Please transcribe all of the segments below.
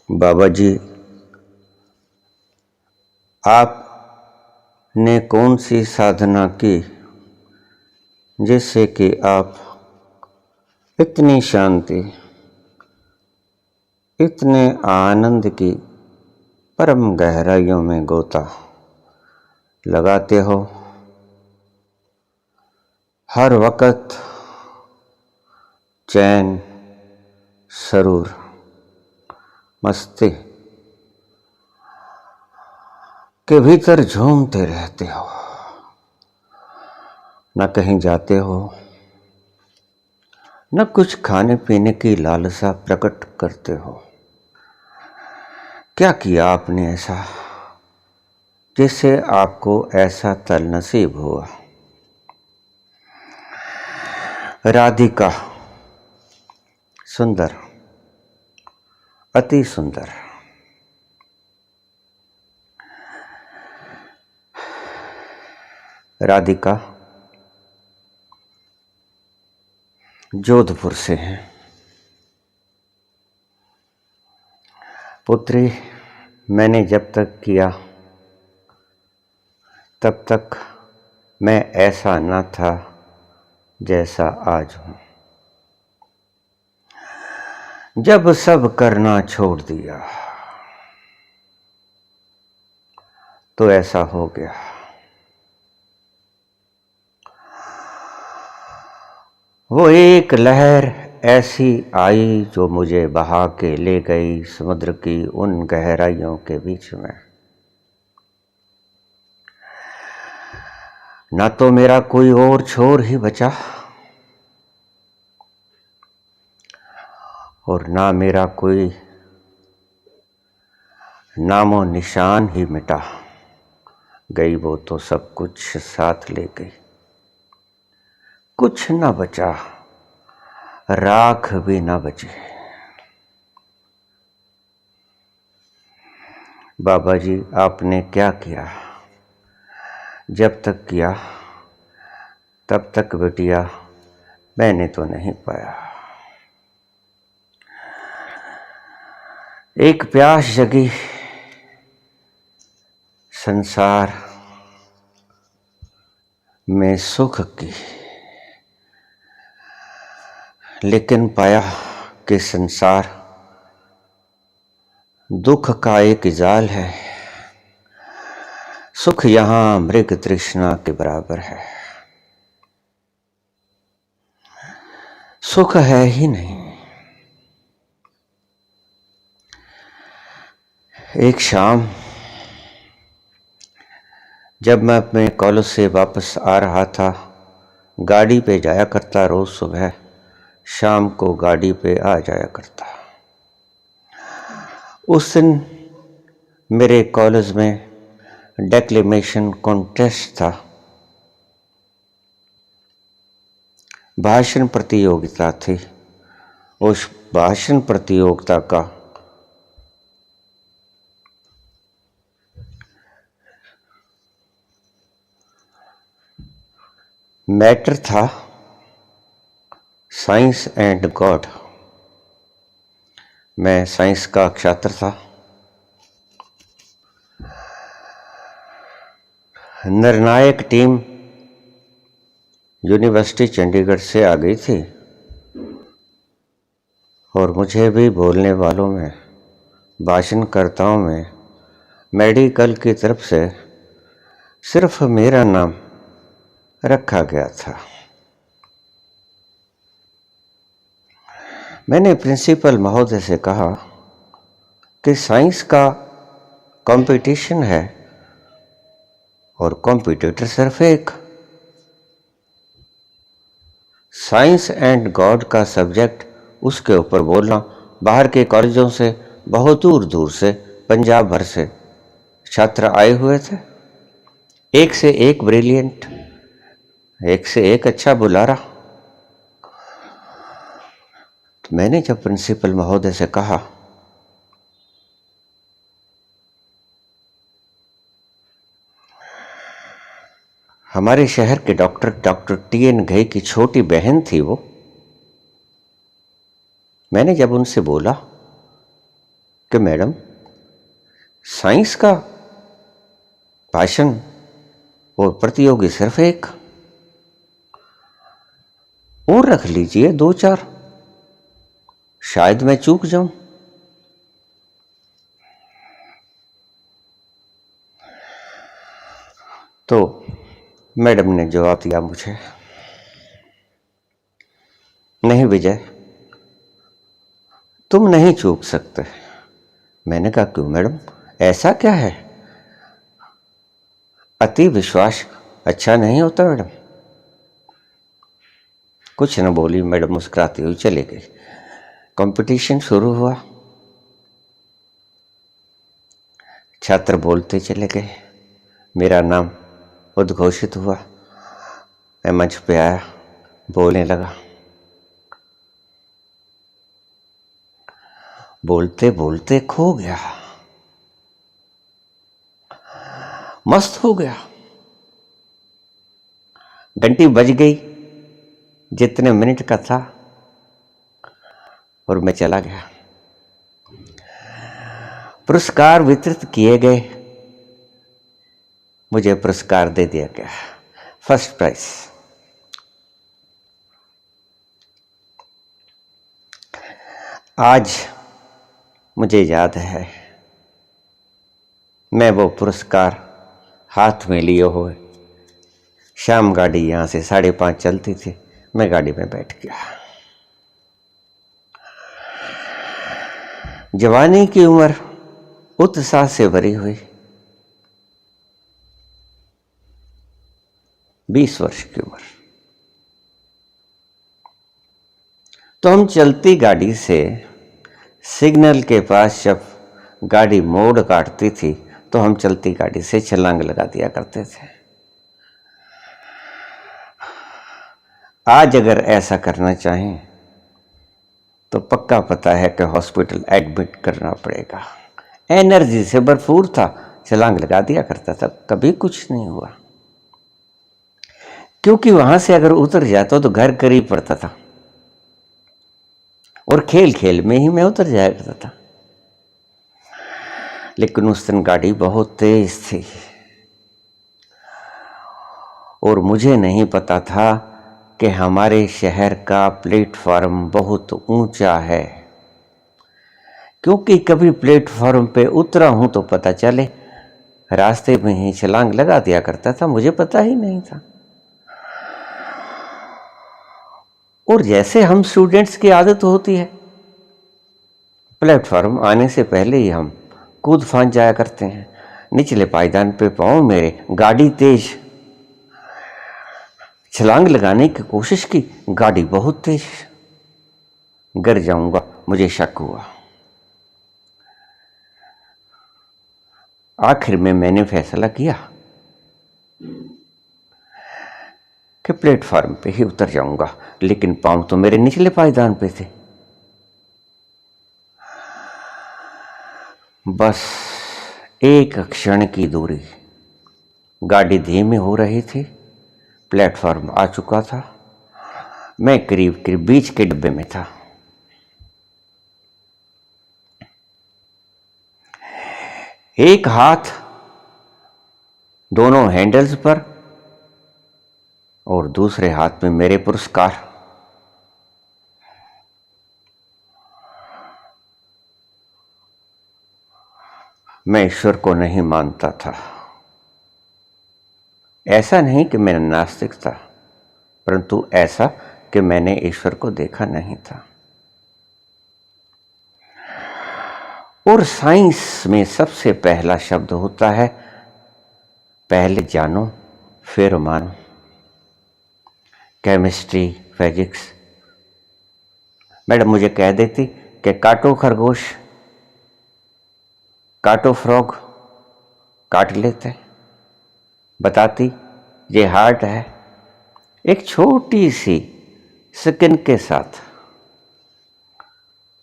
बाबा जी, आपने कौन सी साधना की जिससे कि आप इतनी शांति, इतने आनंद की परम गहराइयों में गोता लगाते हो? हर वक्त चैन, सरूर, मस्ती के भीतर झूमते रहते हो, न कहीं जाते हो, न कुछ खाने पीने की लालसा प्रकट करते हो। क्या किया आपने ऐसा जिससे आपको ऐसा तल नसीब हुआ? राधिका सुंदर, अति सुंदर। राधिका जोधपुर से हैं। पुत्री, मैंने जब तक किया तब तक मैं ऐसा न था जैसा आज हूं। जब सब करना छोड़ दिया तो ऐसा हो गया। वो एक लहर ऐसी आई जो मुझे बहा के ले गई समुद्र की उन गहराइयों के बीच में। ना तो मेरा कोई और छोर ही बचा और ना मेरा कोई नामो निशान ही मिटा। गई वो तो सब कुछ साथ ले गई, कुछ न बचा, राख भी न बची। बाबा जी, आपने क्या किया? जब तक किया तब तक बिटिया मैंने तो नहीं पाया। एक प्यास जगी संसार में सुख की, लेकिन पाया कि संसार दुख का एक जाल है। सुख यहां मृग तृष्णा के बराबर है। सुख है ही नहीं। एक शाम जब मैं अपने कॉलेज से वापस आ रहा था, गाड़ी पे जाया करता, रोज सुबह शाम को गाड़ी पे आ जाया करता। उस दिन मेरे कॉलेज में डेक्लेमेशन कॉन्टेस्ट था, भाषण प्रतियोगिता थी। उस भाषण प्रतियोगिता का मैटर था साइंस एंड गॉड। मैं साइंस का छात्र था। निर्णायक टीम यूनिवर्सिटी चंडीगढ़ से आ गई थी और मुझे भी बोलने वालों में, भाषणकर्ताओं में मेडिकल की तरफ से सिर्फ मेरा नाम रखा गया था। मैंने प्रिंसिपल महोदय से कहा कि साइंस का कंपटीशन है और कॉम्पिटिटर सिर्फ एक। साइंस एंड गॉड का सब्जेक्ट, उसके ऊपर बोलना। बाहर के कॉलेजों से, बहुत दूर दूर से, पंजाब भर से छात्र आए हुए थे। एक से एक ब्रिलियंट, एक से एक अच्छा बुलारा। तो मैंने जब प्रिंसिपल महोदय से कहा हमारे शहर के डॉक्टर टी.एन. घई की छोटी बहन थी वो। मैंने जब उनसे बोला कि मैडम साइंस का भाषण और प्रतियोगी सिर्फ एक, और रख लीजिए 2-4, शायद मैं चूक जाऊं। तो मैडम ने जवाब दिया मुझे, नहीं विजय, तुम नहीं चूक सकते। मैंने कहा क्यों मैडम, ऐसा क्या है? अति विश्वास अच्छा नहीं होता मैडम। कुछ न बोली मैडम, मुस्कुराती हुई चली गई। कंपटीशन शुरू हुआ, छात्र बोलते चले गए, मेरा नाम उद्घोषित हुआ। मैं मंच पे आया, बोलने लगा। बोलते बोलते खो गया, मस्त हो गया। घंटी बज गई, जितने मिनट का था, और मैं चला गया। पुरस्कार वितरित किए गए, मुझे पुरस्कार दे दिया गया, फर्स्ट प्राइज। आज मुझे याद है, मैं वो पुरस्कार हाथ में लिए हुए, शाम गाड़ी यहां से 5:30 चलती थी, मैं गाड़ी में बैठ गया। जवानी की उम्र उत्साह से भरी हुई, 20 वर्ष की उम्र। तो हम चलती गाड़ी से सिग्नल के पास जब गाड़ी मोड़ काटती थी तो हम चलती गाड़ी से छलांग लगा दिया करते थे। आज अगर ऐसा करना चाहें तो पक्का पता है कि हॉस्पिटल एडमिट करना पड़ेगा। एनर्जी से भरपूर था, छलांग लगा दिया करता था, कभी कुछ नहीं हुआ, क्योंकि वहां से अगर उतर जाता तो घर करीब पड़ता था और खेल खेल में ही मैं उतर जाया करता था। लेकिन उस दिन गाड़ी बहुत तेज थी और मुझे नहीं पता था कि हमारे शहर का प्लेटफॉर्म बहुत ऊंचा है, क्योंकि कभी प्लेटफॉर्म पे उतरा हूं तो पता चले, रास्ते में ही छलांग लगा दिया करता था, मुझे पता ही नहीं था। और जैसे हम स्टूडेंट्स की आदत होती है, प्लेटफॉर्म आने से पहले ही हम कूद फांद जाया करते हैं। निचले पायदान पे पांव मेरे, गाड़ी तेज, छलांग लगाने की कोशिश की, गाड़ी बहुत तेज, गिर जाऊंगा मुझे शक हुआ। आखिर में मैंने फैसला किया कि प्लेटफॉर्म पे ही उतर जाऊंगा, लेकिन पांव तो मेरे निचले पायदान पे थे। बस एक क्षण की दूरी, गाड़ी धीमी हो रही थी, प्लेटफॉर्म आ चुका था, मैं करीब करीब बीच के डिब्बे में था। एक हाथ दोनों हैंडल्स पर और दूसरे हाथ में मेरे पुरस्कार। मैं ईश्वर को नहीं मानता था। ऐसा नहीं कि मैं नास्तिक था, परंतु ऐसा कि मैंने ईश्वर को देखा नहीं था। और साइंस में सबसे पहला शब्द होता है, पहले जानो फिर मानो। Chemistry, physics. मैडम मुझे कह देती कि काटो खरगोश, काटो फ्रॉग, काट लेते। बताती ये हार्ट है, एक छोटी सी स्किन के साथ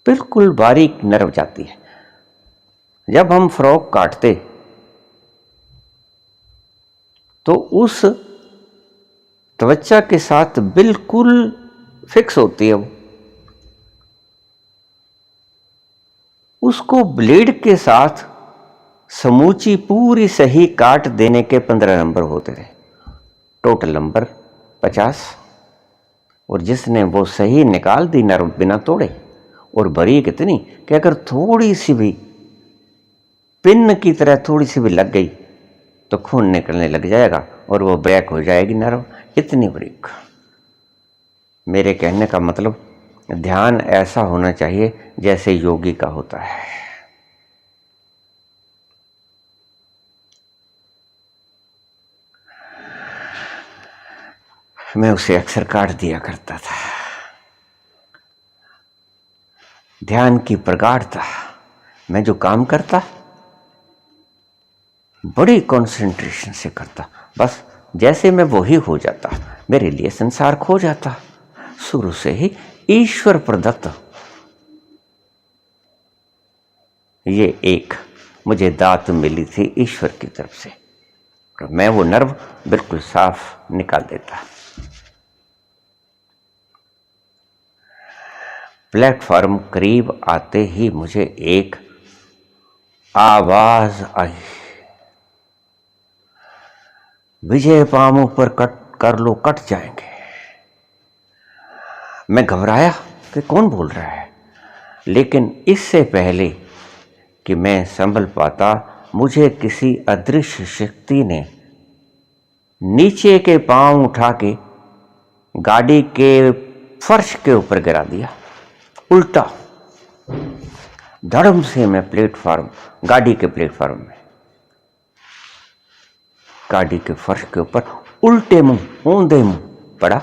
बिल्कुल बारीक नर्व जाती है। जब हम फ्रॉग काटते तो उस त्वचा के साथ बिल्कुल फिक्स होती है वो, उसको ब्लेड के साथ समूची पूरी सही काट देने के 15 नंबर होते थे, टोटल नंबर 50। और जिसने वो सही निकाल दी नर्व बिना तोड़े, और बारीक इतनी कि अगर थोड़ी सी भी पिन की तरह थोड़ी सी भी लग गई तो खून निकलने लग जाएगा और वो ब्रेक हो जाएगी नर्व, इतनी बारीक। मेरे कहने का मतलब ध्यान ऐसा होना चाहिए जैसे योगी का होता है। मैं उसे अक्सर काट दिया करता था। ध्यान की प्रगाढ़ता, मैं जो काम करता बड़ी कंसंट्रेशन से करता, बस जैसे मैं वही हो जाता, मेरे लिए संसार खो जाता। शुरू से ही ईश्वर प्रदत्त ये एक मुझे दात मिली थी ईश्वर की तरफ से, और मैं वो नर्व बिल्कुल साफ निकाल देता। प्लेटफॉर्म करीब आते ही मुझे एक आवाज आई, विजय पामों पर कट कर लो, कट जाएंगे। मैं घबराया कि कौन बोल रहा है, लेकिन इससे पहले कि मैं संभल पाता, मुझे किसी अदृश्य शक्ति ने नीचे के पांव उठा के गाड़ी के फर्श के ऊपर गिरा दिया। उल्टा धड़म से मैं प्लेटफॉर्म, गाड़ी के प्लेटफॉर्म में, गाड़ी के फर्श के ऊपर उल्टे मुंह, औंधे मुंह पड़ा।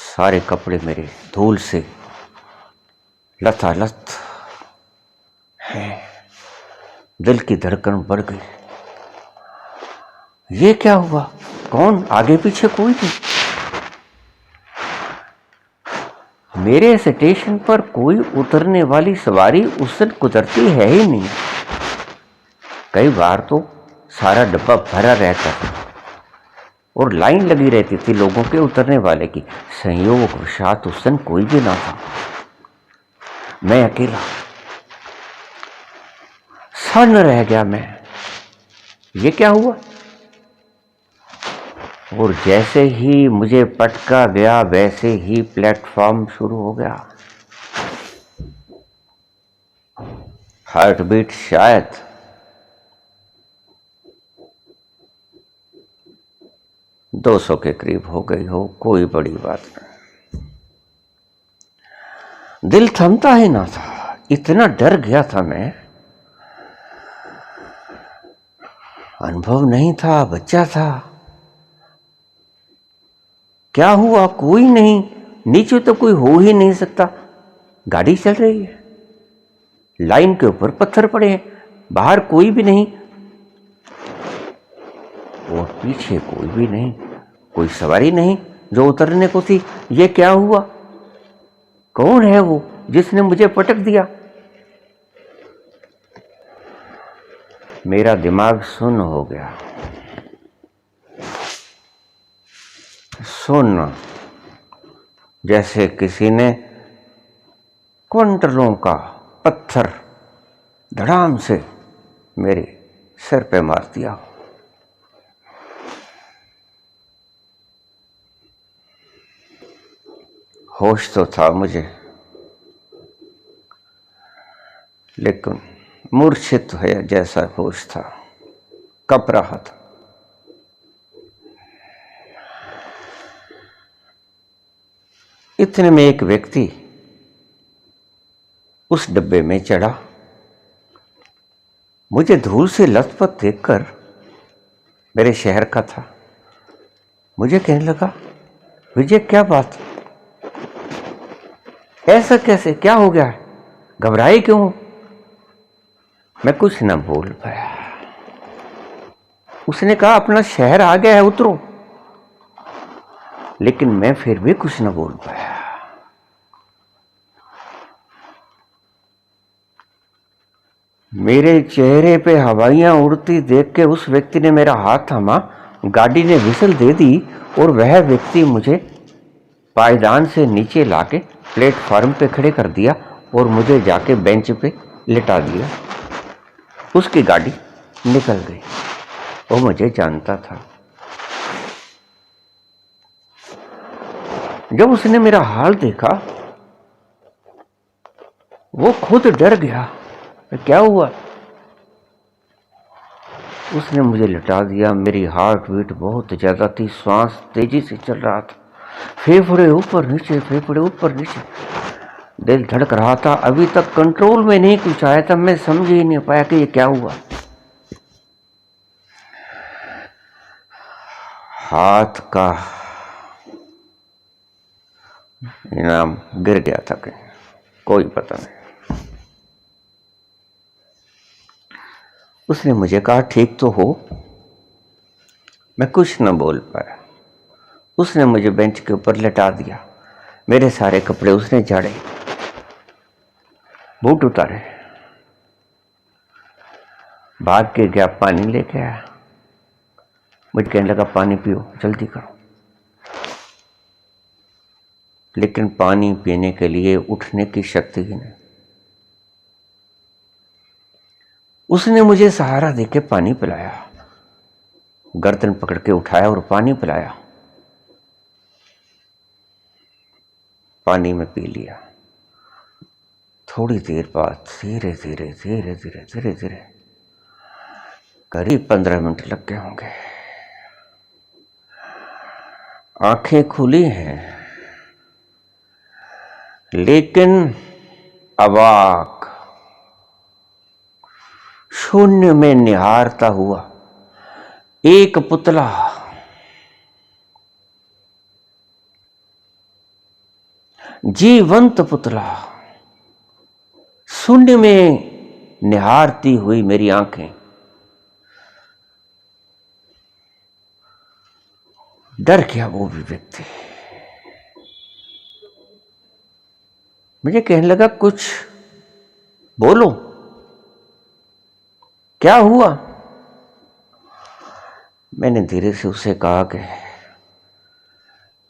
सारे कपड़े मेरे धूल से लथालथ है। दिल की धड़कन बढ़ गई। ये क्या हुआ? कौन? आगे पीछे कोई नहीं। मेरे स्टेशन पर कोई उतरने वाली सवारी उस दिन गुजरती है ही नहीं। कई बार तो सारा डब्बा भरा रहता था और लाइन लगी रहती थी लोगों के उतरने वाले की। संयोगवशात उस दिन कोई भी ना था, मैं अकेला सन्न रह गया। मैं, ये क्या हुआ? और जैसे ही मुझे पटका गया वैसे ही प्लेटफॉर्म शुरू हो गया। हार्ट बीट शायद 200 के करीब हो गई हो, कोई बड़ी बात नहीं। दिल थमता ही ना था, इतना डर गया था मैं। अनुभव नहीं था, बच्चा था। क्या हुआ? कोई नहीं, नीचे तो कोई हो ही नहीं सकता। गाड़ी चल रही है, लाइन के ऊपर पत्थर पड़े हैं, बाहर कोई भी नहीं और पीछे कोई भी नहीं, कोई सवारी नहीं जो उतरने को थी। ये क्या हुआ? कौन है वो जिसने मुझे पटक दिया? मेरा दिमाग सुन्न हो गया। सुन्न, जैसे किसी ने क्विंटलों का पत्थर धड़ाम से मेरे सिर पे मार दिया। होश तो था मुझे, लेकिन मूर्छित है जैसा होश था, कँप रहा था। इतने में एक व्यक्ति उस डब्बे में चढ़ा। मुझे धूल से लथपथ देखकर, मेरे शहर का था, मुझे कहने लगा, विजय क्या बात, ऐसा कैसे, क्या हो गया है, घबराए क्यों? मैं कुछ न बोल पाया। उसने कहा, अपना शहर आ गया है, उतरो। लेकिन मैं फिर भी कुछ न बोल पाया। मेरे चेहरे पे हवाइयां उड़ती देख के उस व्यक्ति ने मेरा हाथ थामा, गाड़ी ने विसल दे दी और वह व्यक्ति मुझे पायदान से नीचे लाके प्लेटफॉर्म पे खड़े कर दिया और मुझे जाके बेंच पे लिटा दिया। उसकी गाड़ी निकल गई। वो मुझे जानता था। जब उसने मेरा हाल देखा वो खुद डर गया। क्या हुआ? उसने मुझे लिटा दिया। मेरी हार्ट बीट बहुत ज्यादा थी, श्वास तेजी से चल रहा था, फेफड़े ऊपर नीचे, फेफड़े ऊपर नीचे, दिल धड़क रहा था। अभी तक कंट्रोल में नहीं कुछ आया था। मैं समझ ही नहीं पाया कि ये क्या हुआ। हाथ का इनाम गिर गया था कहीं, कोई पता नहीं। उसने मुझे कहा ठीक तो हो। मैं कुछ न बोल पाया। उसने मुझे बेंच के ऊपर लेटा दिया। मेरे सारे कपड़े उसने झाड़े, बूट उतारे, भाग के गया, पानी लेके आया। मुझे कहने लगा पानी पियो, जल्दी करो। लेकिन पानी पीने के लिए उठने की शक्ति ही नहीं। उसने मुझे सहारा देके पानी पिलाया, गर्दन पकड़ के उठाया और पानी पिलाया। पानी में पी लिया। थोड़ी देर बाद धीरे धीरे धीरे धीरे धीरे धीरे करीब 15 मिनट लग गए होंगे। आंखें खुली हैं, लेकिन अवाक, शून्य में निहारता हुआ एक पुतला जीवंत पुतला, शून्य में निहारती हुई मेरी आंखें। डर गया वो भी व्यक्ति। मुझे कहने लगा कुछ बोलो, क्या हुआ? मैंने धीरे से उसे कहा कि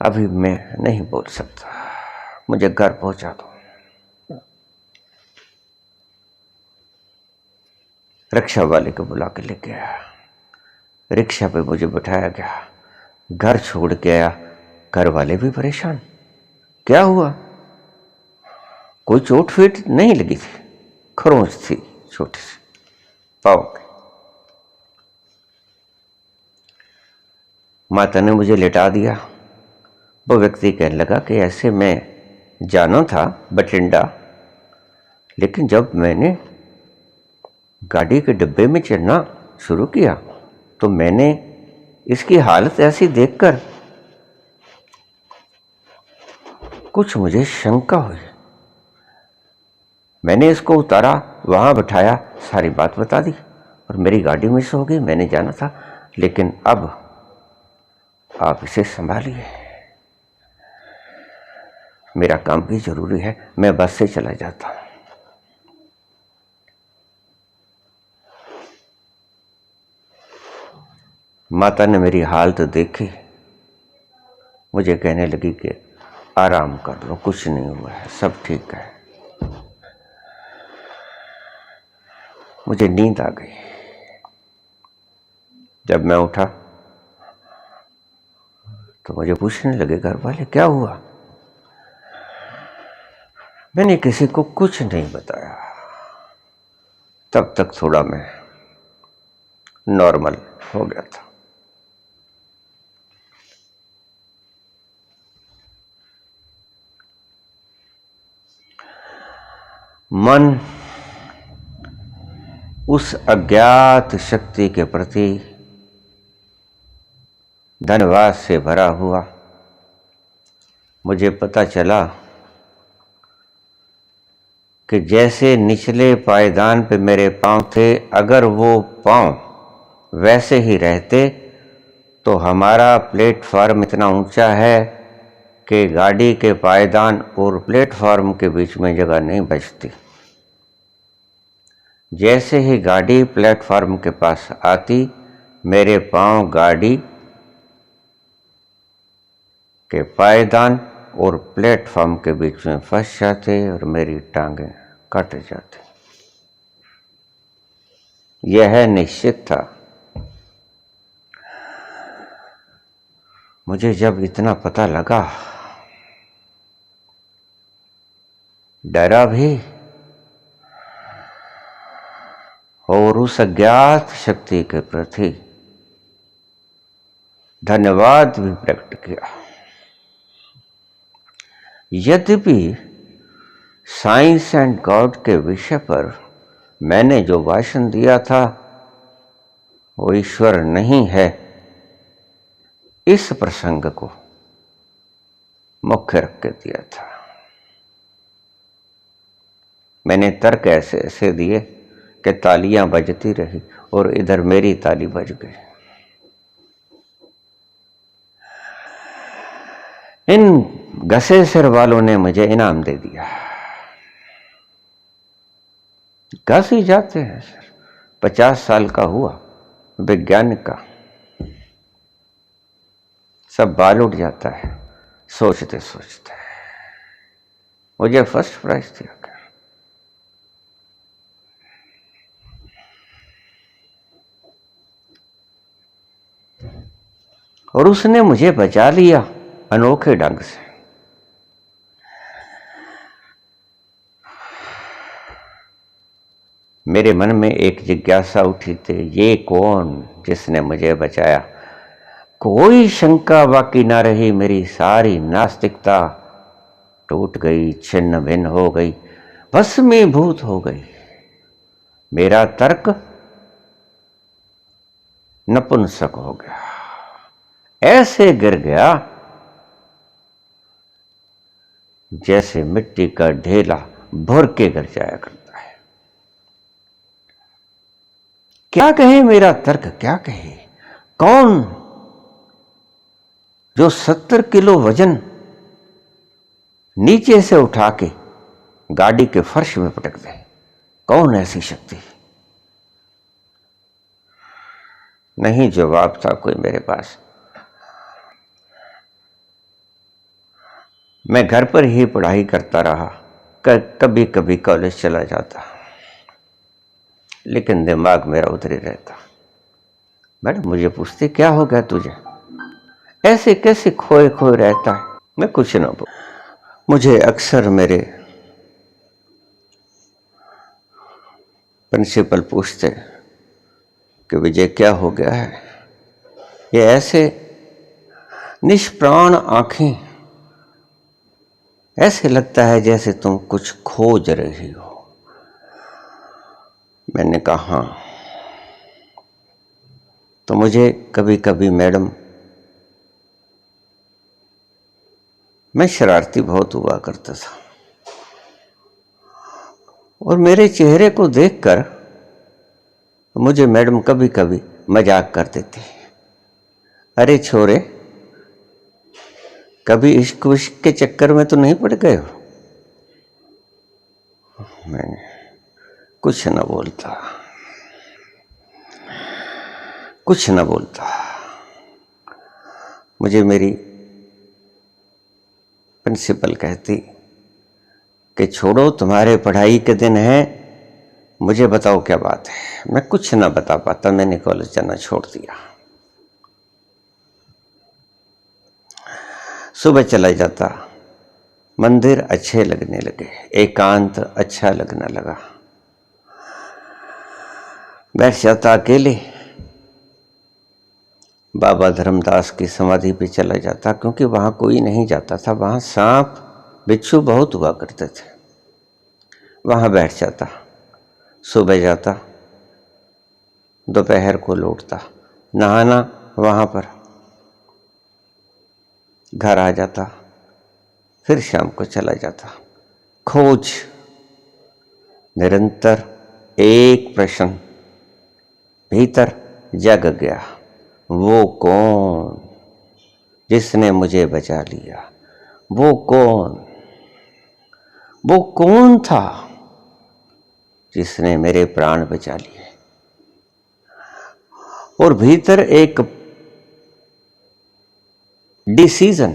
अभी मैं नहीं बोल सकता, मुझे घर पहुंचा दो। रिक्शा वाले को बुला के लेके आया। रिक्शा पे मुझे बिठाया गया, घर छोड़ के आया। घर वाले भी परेशान। क्या हुआ? कोई चोट फीट नहीं लगी थी, खरोंच थी छोटी सी पाँव की। माता ने मुझे लेटा दिया। वो व्यक्ति कहने लगा कि ऐसे मैं जाना था बठिंडा, लेकिन जब मैंने गाड़ी के डिब्बे में चढ़ना शुरू किया तो मैंने इसकी हालत ऐसी देखकर कुछ मुझे शंका हुई। मैंने इसको उतारा, वहां बिठाया, सारी बात बता दी और मेरी गाड़ी मिस हो गई। मैंने जाना था, लेकिन अब आप इसे संभालिए, मेरा काम भी जरूरी है, मैं बस से चला जाता हूं। माता ने मेरी हालत देखी, मुझे कहने लगी कि आराम कर लो, कुछ नहीं हुआ है, सब ठीक है। मुझे नींद आ गई। जब मैं उठा तो मुझे पूछने लगे घर वाले क्या हुआ। मैंने किसी को कुछ नहीं बताया। तब तक थोड़ा मैं नॉर्मल हो गया था। मन उस अज्ञात शक्ति के प्रति धन्यवाद से भरा हुआ। मुझे पता चला कि जैसे निचले पायदान पे मेरे पांव थे, अगर वो पांव वैसे ही रहते तो हमारा प्लेटफॉर्म इतना ऊंचा है कि गाड़ी के पायदान और प्लेटफॉर्म के बीच में जगह नहीं बचती। जैसे ही गाड़ी प्लेटफॉर्म के पास आती, मेरे पांव गाड़ी के पायदान और प्लेटफॉर्म के बीच में फंस जाते और मेरी टांगें कट जाती। यह निश्चित था। मुझे जब इतना पता लगा, डरा भी और उस अज्ञात शक्ति के प्रति धन्यवाद भी प्रकट किया। यद्यपि साइंस एंड गॉड के विषय पर मैंने जो भाषण दिया था वो ईश्वर नहीं है, इस प्रसंग को मुख्य रख के दिया था। मैंने तर्क ऐसे ऐसे दिए कि तालियां बजती रही और इधर मेरी ताली बज गई। इन घसे सिर वालों ने मुझे इनाम दे दिया। घस ही जाते हैं सर। 50 साल का हुआ, वैज्ञानिक का, सब बाल उठ जाता है सोचते सोचते। मुझे फर्स्ट प्राइज दिया गया। और उसने मुझे बचा लिया अनोखे ढंग से। मेरे मन में एक जिज्ञासा उठी थी, ये कौन जिसने मुझे बचाया? कोई शंका बाकी ना रही। मेरी सारी नास्तिकता टूट गई, छिन्न भिन्न हो गई, भस्मीभूत हो गई। मेरा तर्क नपुंसक हो गया, ऐसे गिर गया जैसे मिट्टी का ढेला भर के गिर जाया करता है। क्या कहे मेरा तर्क, क्या कहे? कौन जो 70 किलो वजन नीचे से उठा के गाड़ी के फर्श में पटक दे? कौन ऐसी शक्ति? नहीं जवाब था कोई मेरे पास। मैं घर पर ही पढ़ाई करता रहा, कभी कभी कॉलेज चला जाता, लेकिन दिमाग मेरा उधर ही रहता। मैडम मुझे पूछते, क्या हो गया तुझे, ऐसे कैसे खोए खोए रहता है? मैं कुछ ना बोल। मुझे अक्सर मेरे प्रिंसिपल पूछते कि विजय क्या हो गया है? ये ऐसे निष्प्राण आंखें, ऐसे लगता है जैसे तुम कुछ खोज रही हो। मैंने कहा हाँ। तो मुझे कभी कभी मैडम, मैं शरारती बहुत हुआ करता था और मेरे चेहरे को देखकर मुझे मैडम कभी कभी मजाक कर देते, अरे छोरे कभी इश्क विश्क के चक्कर में तो नहीं पड़ गए हो? मैंने कुछ न बोलता, कुछ न बोलता। मुझे मेरी प्रिंसिपल कहती कि छोड़ो, तुम्हारे पढ़ाई के दिन हैं, मुझे बताओ क्या बात है। मैं कुछ ना बता पाता, मैंने कॉलेज जाना छोड़ दिया। सुबह चला जाता, मंदिर अच्छे लगने लगे, एकांत अच्छा लगने लगा। बैठ जाता अकेले, बाबा धर्मदास की समाधि पे चला जाता, क्योंकि वहां कोई नहीं जाता था, वहां सांप बिच्छू बहुत हुआ करते थे। वहां बैठ जाता, सुबह जाता, दोपहर को लौटता, नहाना वहां पर, घर आ जाता, फिर शाम को चला जाता। खोज निरंतर, एक प्रश्न भीतर जग गया, वो कौन जिसने मुझे बचा लिया? वो कौन, वो कौन था जिसने मेरे प्राण बचा लिए? और भीतर एक डिसीजन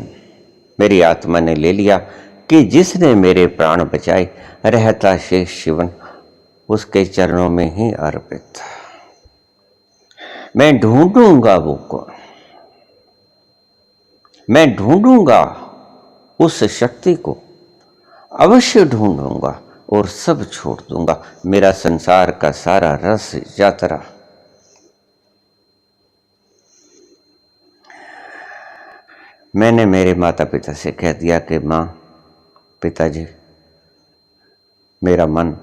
मेरी आत्मा ने ले लिया कि जिसने मेरे प्राण बचाए, रहता शेष जीवन उसके चरणों में ही अर्पित। मैं ढूंढूंगा वो कौन, मैं ढूंढूंगा उस शक्ति को, अवश्य ढूंढूंगा और सब छोड़ दूंगा। मेरा संसार का सारा रस यात्रा मैंने मेरे माता पिता से कह दिया कि माँ, पिताजी, मेरा मन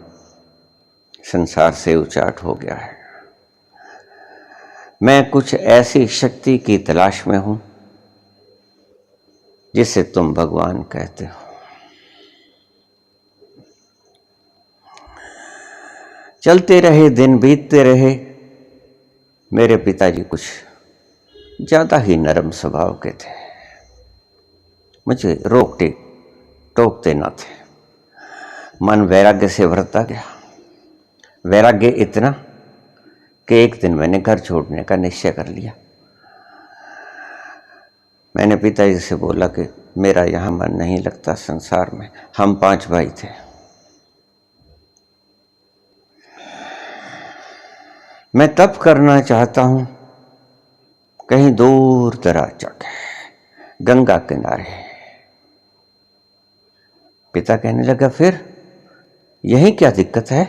संसार से उचाट हो गया है। मैं कुछ ऐसी शक्ति की तलाश में हूं जिसे तुम भगवान कहते हो। चलते रहे दिन, बीतते रहे। मेरे पिताजी कुछ ज्यादा ही नरम स्वभाव के थे, मुझे रोकते टोकते न थे। मन वैराग्य से भरता गया, वैराग्य इतना कि एक दिन मैंने घर छोड़ने का निश्चय कर लिया। मैंने पिताजी से बोला कि मेरा यहाँ मन नहीं लगता संसार में। हम 5 भाई थे। मैं तप करना चाहता हूं कहीं दूर दराज जाके, गंगा किनारे। पिता कहने लगा, फिर यही क्या दिक्कत है?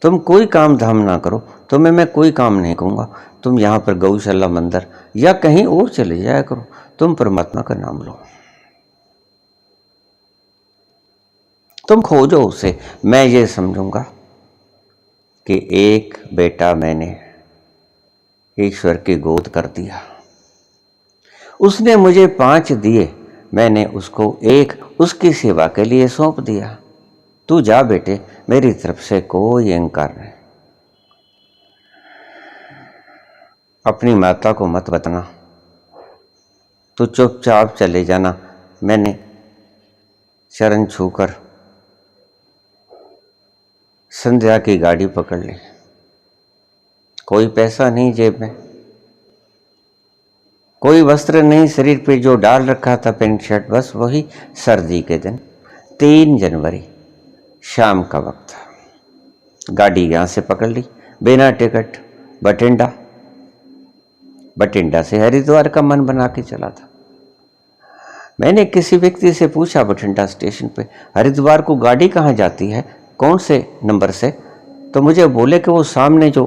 तुम कोई काम धाम ना करो, तुम्हें मैं कोई काम नहीं कहूंगा। तुम यहां पर गौशाला, मंदिर या कहीं और चले जाया करो। तुम परमात्मा का नाम लो, तुम खोजो उसे। मैं ये समझूंगा कि एक बेटा मैंने ईश्वर की गोद कर दिया। उसने मुझे 5 दिए, मैंने उसको एक उसकी सेवा के लिए सौंप दिया। तू जा बेटे, मेरी तरफ से कोई अहंकार नहीं। अपनी माता को मत बताना, तू चुपचाप चले जाना। मैंने चरण छूकर संध्या की गाड़ी पकड़ ली। कोई पैसा नहीं जेब में, कोई वस्त्र नहीं शरीर पे, जो डाल रखा था पैंट शर्ट, बस वही। सर्दी के दिन 3 जनवरी शाम का वक्त था। गाड़ी यहां से पकड़ ली, बिना टिकट बठिंडा, बठिंडा से हरिद्वार का मन बना के चला था। मैंने किसी व्यक्ति से पूछा बठिंडा स्टेशन पे, हरिद्वार को गाड़ी कहाँ जाती है, कौन से नंबर से? तो मुझे बोले कि वो सामने जो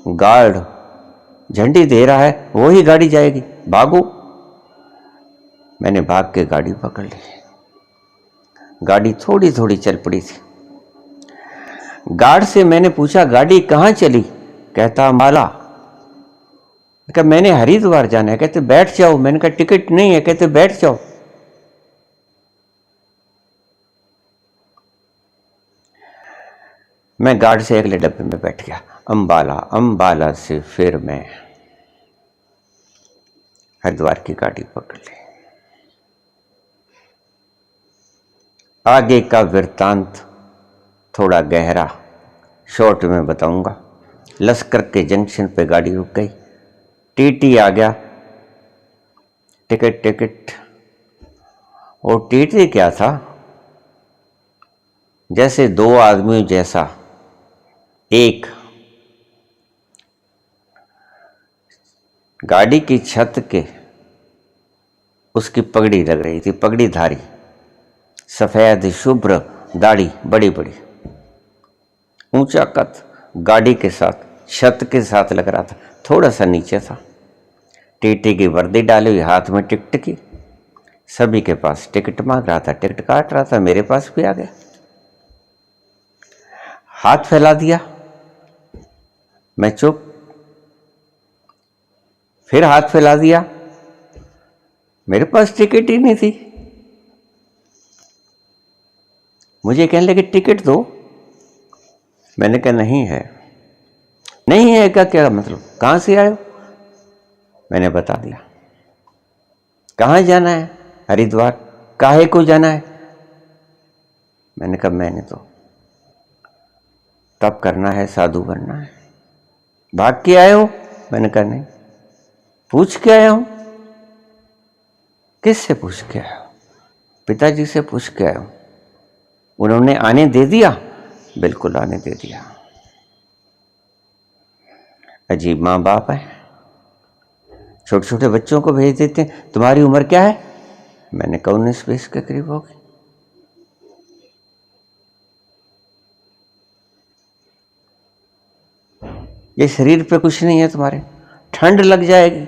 गार्ड झंडी दे रहा है वही गाड़ी जाएगी, भागो। मैंने भाग के गाड़ी पकड़ ली। गाड़ी थोड़ी थोड़ी चल पड़ी थी। गार्ड से मैंने पूछा, गाड़ी कहाँ चली? कहता, अंबाला। कहा, मैंने हरिद्वार जाना है। कहते, बैठ जाओ। मैंने कहा, टिकट नहीं है। कहते, बैठ जाओ। मैं गार्ड से अगले डब्बे में बैठ गया। अंबाला, अंबाला से फिर मैं हरिद्वार की गाड़ी पकड़ ली। आगे का वृत्तांत थोड़ा गहरा शॉर्ट में बताऊंगा। लश्कर के जंक्शन पे गाड़ी रुक गई, टीटी आ गया। Ticket ticket. और टीटी क्या था, जैसे 2 आदमियों जैसा। एक गाड़ी की छत के उसकी पगड़ी लग रही थी, पगड़ी धारी, सफेद शुभ्र, दाढ़ी बड़ी बड़ी, ऊंचा कद, गाड़ी के साथ छत के साथ लग रहा था, थोड़ा सा नीचे था। टीटी की वर्दी डाली हुई, हाथ में टिकट की, सभी के पास टिकट मांग रहा था, टिकट काट रहा था। मेरे पास भी आ गया, हाथ फैला दिया। मैं चुप, फिर हाथ फैला दिया। मेरे पास टिकट ही नहीं थी। मुझे कहने लगे, टिकट दो। मैंने कहा, नहीं है। नहीं है का क्या मतलब, कहां से आए हो? मैंने बता दिया। कहां जाना है? हरिद्वार। काहे को जाना है? मैंने कहा, मैंने तो तप करना है, साधु बनना है। भाग के आए हो? मैंने कहा, नहीं। पूछ के आया हूं। किससे पूछ के आए हो? पिताजी से पूछ के आए हो। उन्होंने आने दे दिया? बिल्कुल आने दे दिया। अजीब माँ बाप है, छोटे छोटे बच्चों को भेज देते हैं। तुम्हारी उम्र क्या है? मैंने कहा 19-20 के करीब होगी। ये शरीर पे कुछ नहीं है तुम्हारे, ठंड लग जाएगी।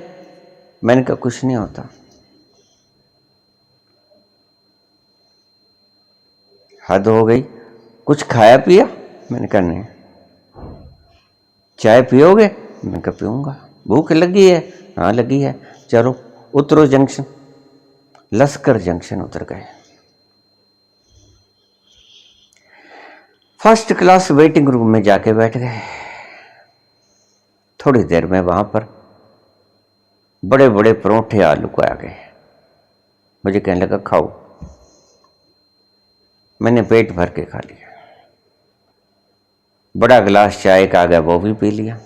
मैंने कहा कुछ नहीं होता। हद हो गई। कुछ खाया पिया? मैंने कहा नहीं। चाय पियोगे? मैंने कहा पीऊंगा। भूख लगी है? हाँ लगी है। चलो उतरो जंक्शन। लश्कर जंक्शन उतर गए। फर्स्ट क्लास वेटिंग रूम में जाके बैठ गए। थोड़ी देर में वहां पर बड़े बड़े परोठे आलू को आ गए। मुझे कहने लगा खाओ। मैंने पेट भर के खा लिया। बड़ा गिलास चाय का आ गया, वो भी पी लिया।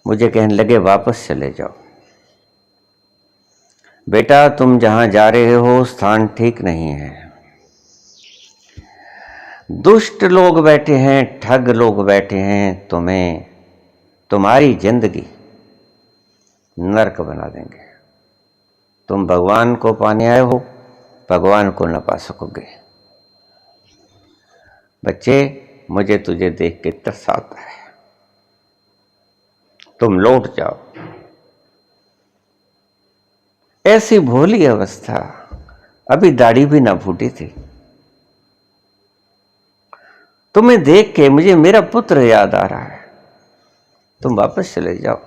मुझे कहने लगे वापस चले जाओ बेटा, तुम जहां जा रहे हो स्थान ठीक नहीं है। दुष्ट लोग बैठे हैं, ठग लोग बैठे हैं, तुम्हारी जिंदगी नरक बना देंगे। तुम भगवान को पाने आए हो, भगवान को न पा सकोगे। बच्चे, मुझे तुझे देख के तरस आता है, तुम लौट जाओ। ऐसी भोली अवस्था, अभी दाढ़ी भी ना फूटी थी। तुम्हें देख के मुझे मेरा पुत्र याद आ रहा है, तुम वापस चले जाओ।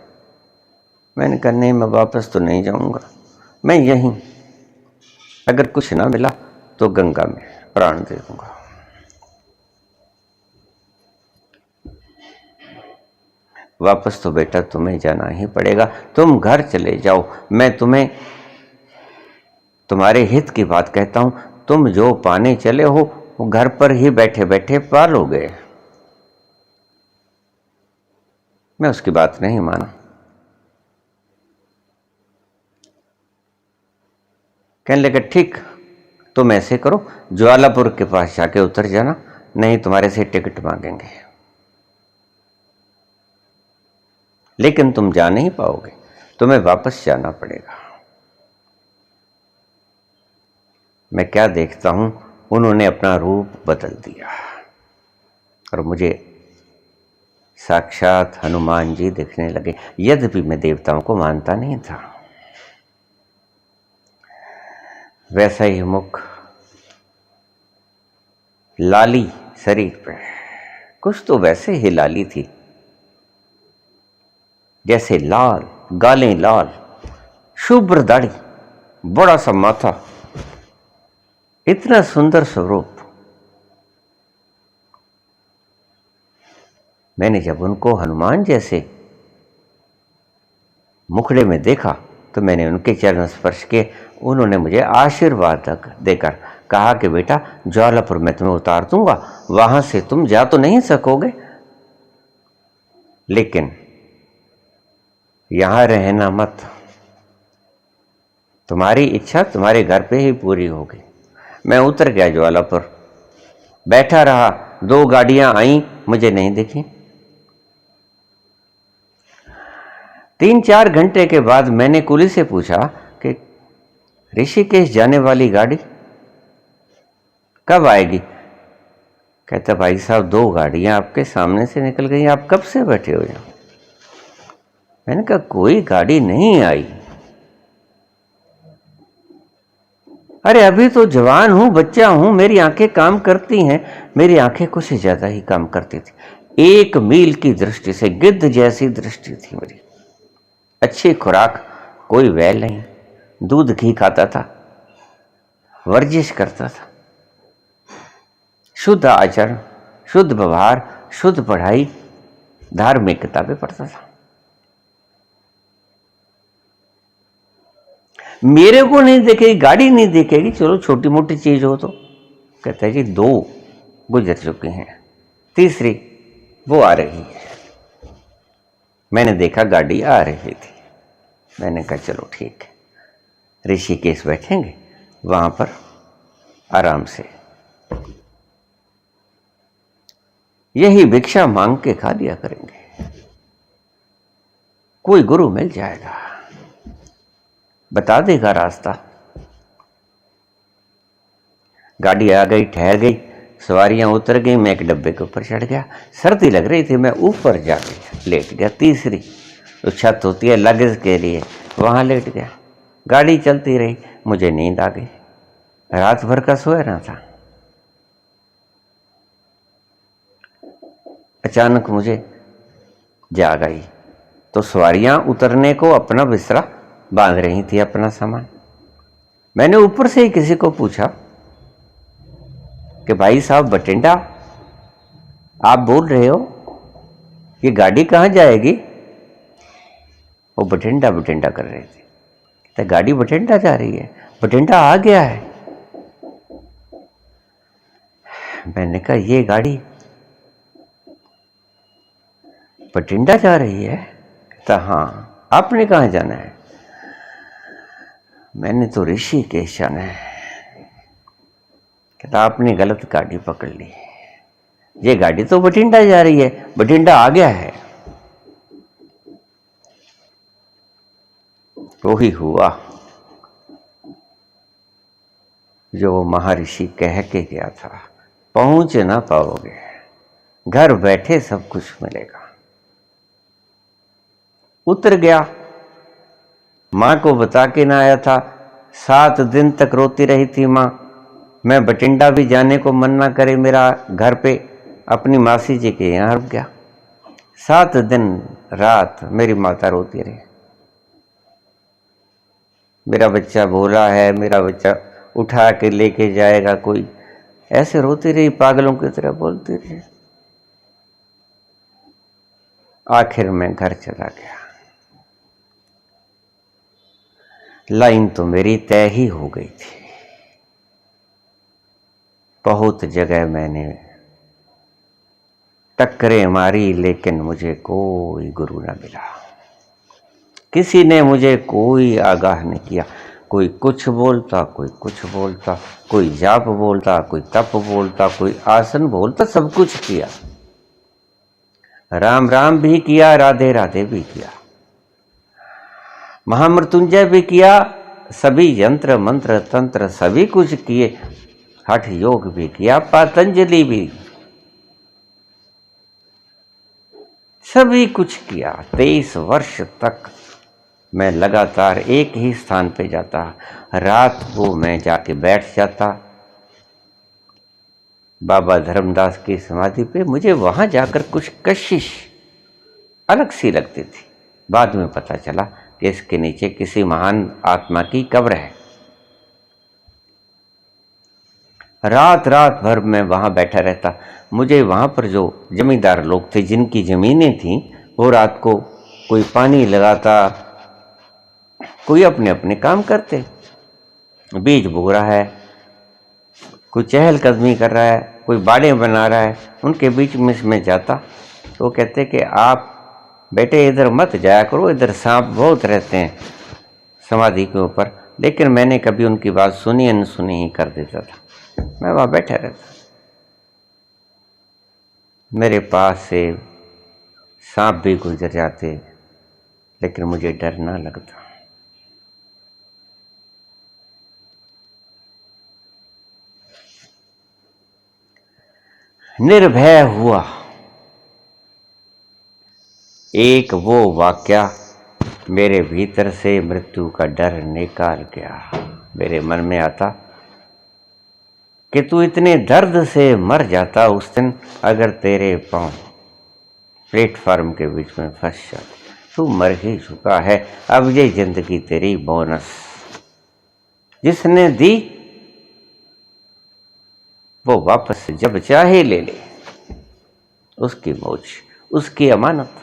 मैंने कहा नहीं, मैं वापस तो नहीं जाऊंगा, मैं यहीं, अगर कुछ ना मिला तो गंगा में प्राण दे दूंगा। वापस तो बेटा तुम्हें जाना ही पड़ेगा, तुम घर चले जाओ। मैं तुम्हें तुम्हारे हित की बात कहता हूं, तुम जो पाने चले हो वो घर पर ही बैठे बैठे पा लोगे। मैं उसकी बात नहीं माना। कहने लगे ठीक, तुम ऐसे करो, ज्वालापुर के पास जाके उतर जाना, नहीं तुम्हारे से टिकट मांगेंगे, लेकिन तुम जा नहीं पाओगे, तुम्हें वापस जाना पड़ेगा। मैं क्या देखता हूं, उन्होंने अपना रूप बदल दिया और मुझे साक्षात हनुमान जी दिखने लगे। यद्यपि मैं देवताओं को मानता नहीं था। वैसा ही मुख, लाली शरीर पे, कुछ तो वैसे ही लाली थी जैसे लाल, गालें लाल, शुभ्र दाढ़ी, बड़ा सा माथा, इतना सुंदर स्वरूप। मैंने जब उनको हनुमान जैसे मुखड़े में देखा तो मैंने उनके चरण स्पर्श किए। उन्होंने मुझे आशीर्वाद देकर कहा कि बेटा, ज्वालापुर में तुम्हें उतार दूंगा, वहां से तुम जा तो नहीं सकोगे, लेकिन यहां रहना मत, तुम्हारी इच्छा तुम्हारे घर पे ही पूरी होगी। मैं उतर गया ज्वालापुर, बैठा रहा। 2 गाड़ियां आई, मुझे नहीं दिखी। 3-4 घंटे के बाद मैंने कुली से पूछा कि ऋषिकेश जाने वाली गाड़ी कब आएगी? कहता भाई साहब, 2 गाड़ियां आपके सामने से निकल गई, आप कब से बैठे हो यहाँ? मैंने कहा कोई गाड़ी नहीं आई। अरे अभी तो जवान हूं, बच्चा हूं, मेरी आंखें काम करती हैं। मेरी आंखें कुछ ज्यादा ही काम करती थी। 1 मील की दृष्टि से गिद्ध जैसी दृष्टि थी मेरी। अच्छी खुराक, कोई वैल नहीं, दूध घी खाता था, वर्जिश करता था, शुद्ध आचरण, शुद्ध व्यवहार, शुद्ध पढ़ाई, धार्मिक किताबें पढ़ता था। मेरे को नहीं देखेगी, गाड़ी नहीं देखेगी, चलो छोटी मोटी चीज हो तो। कहता है जी 2 गुजर चुकी हैं, तीसरी वो आ रही है। मैंने देखा गाड़ी आ रही थी। मैंने कहा चलो ठीक है। ऋषिकेश बैठेंगे, वहां पर आराम से यही भिक्षा मांग के खा लिया करेंगे। कोई गुरु मिल जाएगा, बता देगा रास्ता। गाड़ी आ गई, ठहर गई, सवारियां उतर गई, मैं एक डब्बे के ऊपर चढ़ गया। सर्दी लग रही थी, मैं ऊपर जाके लेट गया। तीसरी तो छत होती है लगेज के लिए, वहां लेट गया। गाड़ी चलती रही, मुझे नींद आ गई। रात भर का सोया ना था। अचानक मुझे जाग आई तो सवारियां उतरने को अपना बिस्तरा बांध रही थी, अपना सामान। मैंने ऊपर से ही किसी को पूछा कि भाई साहब बठिंडा आप बोल रहे हो, ये गाड़ी कहाँ जाएगी? वो बठिंडा बठिंडा कर रहे थे। तो गाड़ी बठिंडा जा रही है, बठिंडा आ गया है। मैंने कहा ये गाड़ी बठिंडा जा रही है? तो हाँ, आपने कहाँ जाना है? मैंने तो ऋषिकेश जाना है। कहता आपने गलत गाड़ी पकड़ ली, ये गाड़ी तो बठिंडा जा रही है, बठिंडा आ गया है। वही हुआ जो वो महर्षि कह के गया था, पहुंच ना पाओगे, घर बैठे सब कुछ मिलेगा। उतर गया, मां को बता के ना आया था। 7 दिन तक रोती रही थी मां, मैं बठिंडा भी जाने को मन ना करे मेरा, घर पे अपनी मासी जी के यहाँ रुक गया। 7 दिन रात मेरी माता रोती रही। मेरा बच्चा भोला है, मेरा बच्चा उठा के लेके जाएगा कोई, ऐसे रोती रही, पागलों की तरह बोलती रही। आखिर में घर चला गया। लाइन तो मेरी तय ही हो गई थी। बहुत जगह मैंने टक्करें मारी, लेकिन मुझे कोई गुरु ना मिला। किसी ने मुझे कोई आगाह नहीं किया। कोई कुछ बोलता, कोई कुछ बोलता, कोई जाप बोलता, कोई तप बोलता, कोई आसन बोलता, सब कुछ किया। राम राम भी किया, राधे राधे भी किया, महामृत्युंजय भी किया, सभी यंत्र मंत्र तंत्र सभी कुछ किए, हठ योग भी किया, पतंजलि भी, सभी कुछ किया। 23 वर्ष तक मैं लगातार एक ही स्थान पे जाता। रात को मैं जाके बैठ जाता बाबा धर्मदास की समाधि पे। मुझे वहां जाकर कुछ कशिश अलग सी लगती थी। बाद में पता चला कि इसके नीचे किसी महान आत्मा की कब्र है। रात रात भर मैं वहां बैठा रहता। मुझे वहां पर जो जमींदार लोग थे, जिनकी जमीनें थीं, वो रात को कोई पानी लगाता, कोई अपने अपने काम करते, बीज बो रहा है, कोई चहलकदमी कर रहा है, कोई बाड़े बना रहा है। उनके बीच में मैं जाता तो कहते कि आप बेटे इधर मत जाया करो, इधर सांप बहुत रहते हैं समाधि के ऊपर। लेकिन मैंने कभी उनकी बात सुनी अनसुनी ही कर देता था। मैं वहां बैठा रहता। मेरे पास से सांप भी गुजर जाते, लेकिन मुझे डर ना लगता। निर्भय हुआ। एक वो वाक्या मेरे भीतर से मृत्यु का डर निकाल गया। मेरे मन में आता कि तू इतने दर्द से मर जाता उस दिन अगर तेरे पांव प्लेटफार्म के बीच में फंस जाते। तू मर ही चुका है, अब ये जिंदगी तेरी बोनस। जिसने दी वो वापस जब चाहे ले ले, उसकी मौज, उसकी अमानत।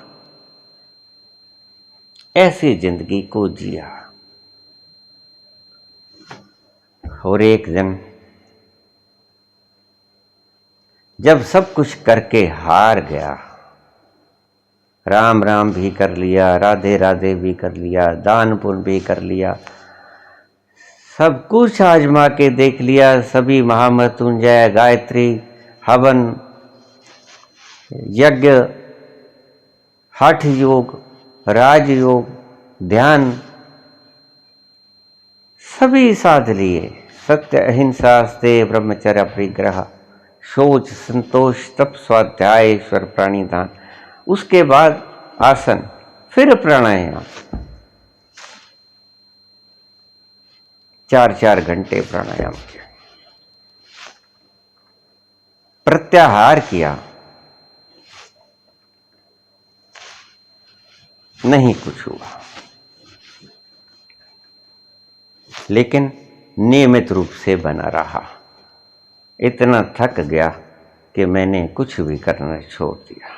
ऐसी जिंदगी को जिया। और एक दिन जब सब कुछ करके हार गया, राम राम भी कर लिया, राधे राधे भी कर लिया, दान पुण्य भी कर लिया, सब कुछ आजमा के देख लिया, सभी महामृत्युंजय, गायत्री, हवन, यज्ञ, हठ योग, राजयोग, ध्यान सभी साध लिए। सत्य, अहिंसा, स्तेय, ब्रह्मचर्य, परिग्रह, शौच, संतोष, तप, स्वाध्याय, ईश्वर, प्राणिदान। उसके बाद आसन, फिर प्राणायाम। 4-4 घंटे प्राणायाम किया, प्रत्याहार किया, नहीं कुछ हुआ। लेकिन नियमित रूप से बना रहा। इतना थक गया कि मैंने कुछ भी करना छोड़ दिया।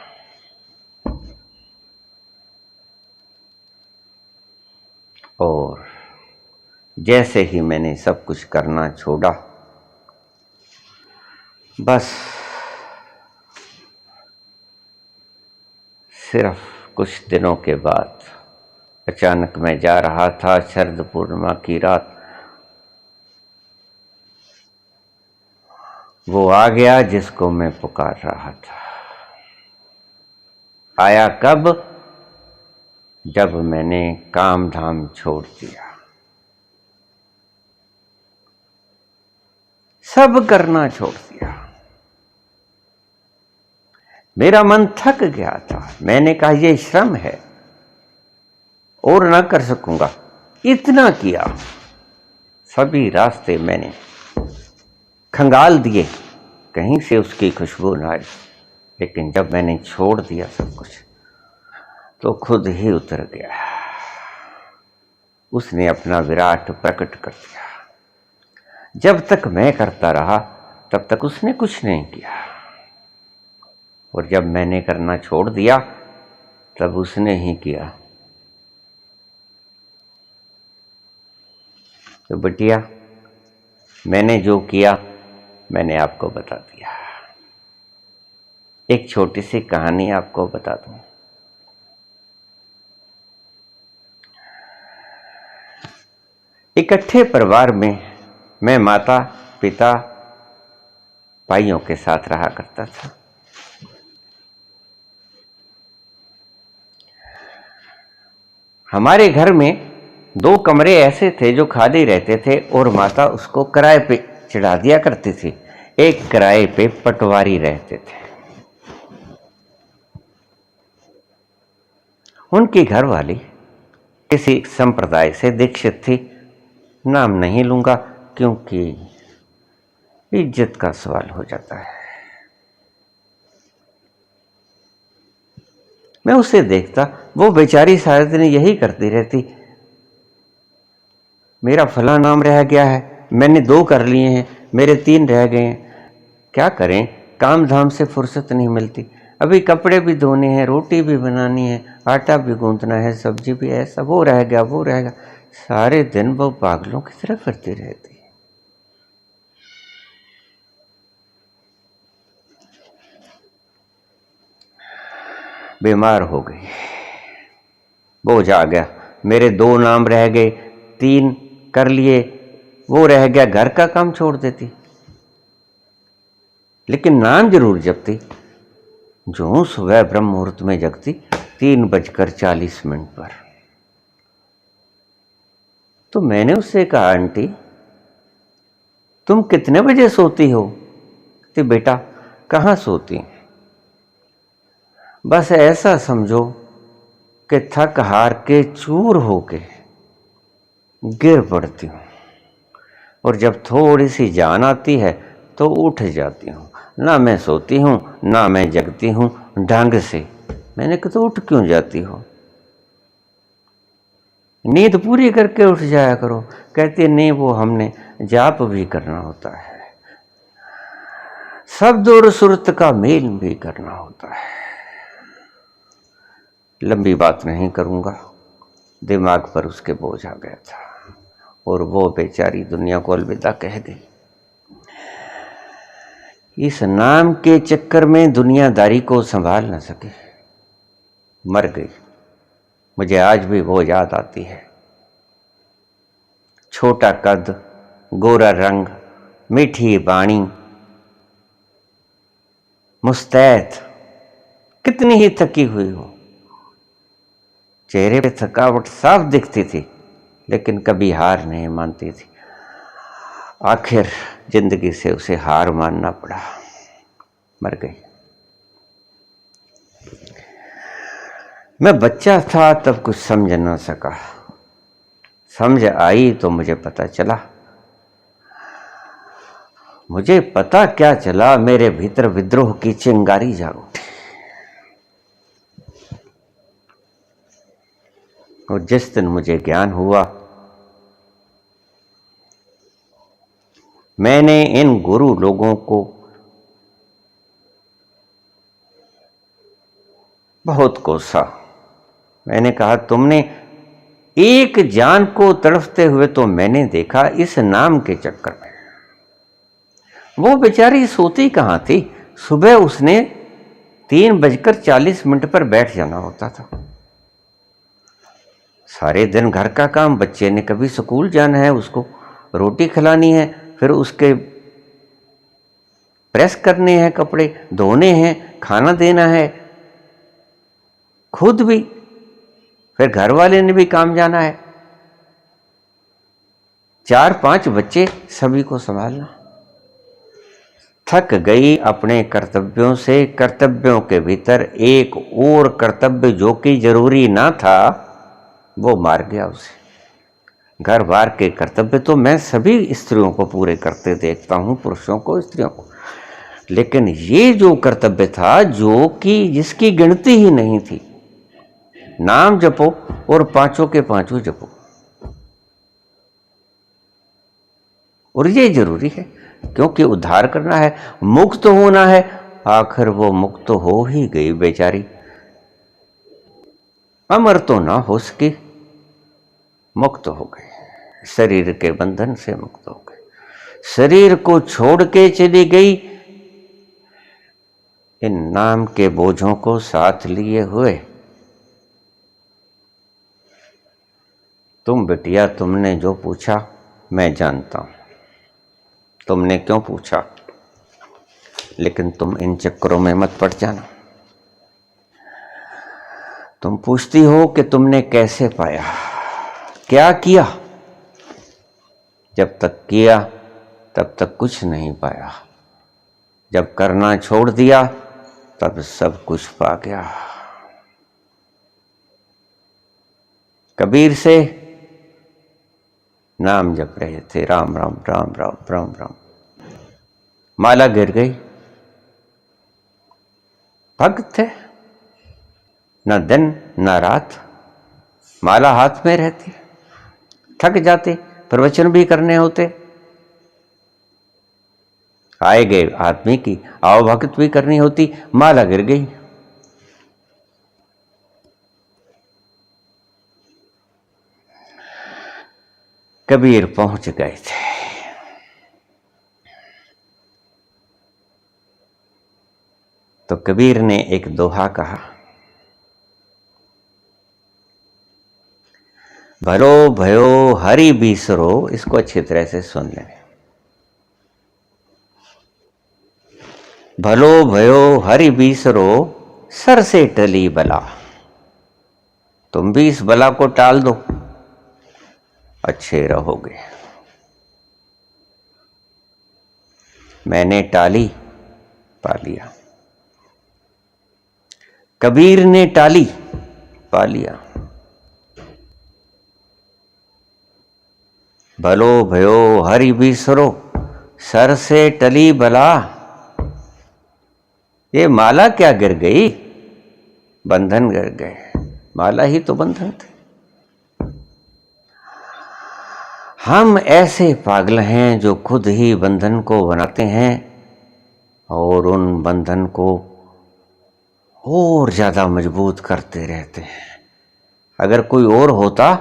और जैसे ही मैंने सब कुछ करना छोड़ा, बस सिर्फ कुछ दिनों के बाद अचानक मैं जा रहा था शरद पूर्णिमा की रात, वो आ गया जिसको मैं पुकार रहा था। आया कब? जब मैंने काम धाम छोड़ दिया, सब करना छोड़ दिया। मेरा मन थक गया था। मैंने कहा ये श्रम है और ना कर सकूंगा। इतना किया, सभी रास्ते मैंने खंगाल दिए, कहीं से उसकी खुशबू ना आई। लेकिन जब मैंने छोड़ दिया सब कुछ, तो खुद ही उतर गया। उसने अपना विराट प्रकट कर दिया। जब तक मैं करता रहा, तब तक उसने कुछ नहीं किया। और जब मैंने करना छोड़ दिया, तब उसने ही किया। तो बिटिया, मैंने जो किया मैंने आपको बता दिया। एक छोटी सी कहानी आपको बता दूं। इकट्ठे परिवार में मैं माता, पिता, भाइयों के साथ रहा करता था। हमारे घर में 2 कमरे ऐसे थे जो खाली रहते थे और माता उसको किराए पे चढ़ा दिया करती थी। एक किराए पे पटवारी रहते थे। उनकी घरवाली किसी संप्रदाय से दीक्षित थी। नाम नहीं लूंगा क्योंकि इज्जत का सवाल हो जाता है। मैं उसे देखता, वो बेचारी सारे दिन यही करती रहती। मेरा फला नाम रह गया है, मैंने 2 कर लिए हैं, मेरे 3 रह गए हैं। क्या करें, काम धाम से फुर्सत नहीं मिलती। अभी कपड़े भी धोने हैं, रोटी भी बनानी है, आटा भी गूंथना है, सब्जी भी है, सब वो रह गया, वो रह गया। सारे दिन वो पागलों की तरह करती रहती। बीमार हो गई, बोझ आ गया। मेरे 2 नाम रह गए, 3 कर लिए, वो रह गया। घर का काम छोड़ देती, लेकिन नाम जरूर जपती। जो सुबह ब्रह्म मुहूर्त में जगती 3:40 पर। तो मैंने उससे कहा, आंटी तुम कितने बजे सोती हो? तो बेटा कहाँ सोती, बस ऐसा समझो कि थक हार के चूर होके गिर पड़ती हूँ, और जब थोड़ी सी जान आती है तो उठ जाती हूँ। ना मैं सोती हूँ ना मैं जगती हूँ ढंग से। मैंने कहा तो उठ क्यों जाती हो? नींद पूरी करके उठ जाया करो। कहती है नहीं, वो हमने जाप भी करना होता है, शब्द और सुरत का मेल भी करना होता है। लंबी बात नहीं करूंगा, दिमाग पर उसके बोझ आ गया था और वो बेचारी दुनिया को अलविदा कह गई। इस नाम के चक्कर में दुनियादारी को संभाल न सके, मर गई। मुझे आज भी वो याद आती है। छोटा कद, गोरा रंग, मीठी बाणी, मुस्तैद, कितनी ही थकी हुई हो, चेहरे पे थकावट साफ दिखती थी, लेकिन कभी हार नहीं मानती थी। आखिर जिंदगी से उसे हार मानना पड़ा, मर गई। मैं बच्चा था तब कुछ समझ ना सका, समझ आई तो मुझे पता चला। मुझे पता क्या चला, मेरे भीतर विद्रोह की चिंगारी जाग उठी। और जिस दिन मुझे ज्ञान हुआ, मैंने इन गुरु लोगों को बहुत कोसा। मैंने कहा, तुमने एक जान को तड़फते हुए तो मैंने देखा इस नाम के चक्कर में। वो बेचारी सोती कहाँ थी। सुबह उसने 3:40 पर बैठ जाना होता था। सारे दिन घर का काम, बच्चे ने कभी स्कूल जाना है, उसको रोटी खिलानी है, फिर उसके प्रेस करने हैं, कपड़े धोने हैं, खाना देना है, खुद भी, फिर घर वाले ने भी काम जाना है, 4-5 बच्चे, सभी को संभालना। थक गई अपने कर्तव्यों से। कर्तव्यों के भीतर एक और कर्तव्य जो कि जरूरी ना था, वो मार गया उसे। घर बार के कर्तव्य तो मैं सभी स्त्रियों को पूरे करते देखता हूं, पुरुषों को, स्त्रियों को, लेकिन ये जो कर्तव्य था, जो कि जिसकी गिनती ही नहीं थी, नाम जपो और पांचों के पांचों जपो, और ये जरूरी है, क्योंकि उद्धार करना है, मुक्त होना है। आखिर वो मुक्त हो ही गई बेचारी, अमर तो ना हो सकी, मुक्त हो गई, शरीर के बंधन से मुक्त हो गई, शरीर को छोड़ के चली गई, इन नाम के बोझों को साथ लिए हुए। तुम बिटिया, तुमने जो पूछा मैं जानता हूं, तुमने क्यों पूछा, लेकिन तुम इन चक्करों में मत पड़ जाना। तुम पूछती हो कि तुमने कैसे पाया, क्या किया। जब तक किया तब तक कुछ नहीं पाया, जब करना छोड़ दिया तब सब कुछ पा गया। कबीर से नाम जप रहे थे, राम राम राम राम राम राम, माला गिर गई। भक्त थे, न दिन न रात माला हाथ में रहती, थक जाते, प्रवचन भी करने होते, आए गए आदमी की आओ भक्त भी करनी होती, माला गिर गई। कबीर पहुंच गए थे। तो कबीर ने एक दोहा कहा, भलो भयो हरि बीसरो। इसको अच्छी तरह से सुन लें। भलो भयो हरि बीसरो, सर से टली बला। तुम भी इस बला को टाल दो, अच्छे रहोगे। मैंने टाली, पा लिया। कबीर ने टाली, पा लिया। भलो भयो हरि बीसरो, सर से टली बला। ये माला क्या गिर गई, बंधन गिर गए। माला ही तो बंधन थे। हम ऐसे पागल हैं जो खुद ही बंधन को बनाते हैं और उन बंधन को और ज्यादा मजबूत करते रहते हैं। अगर कोई और होता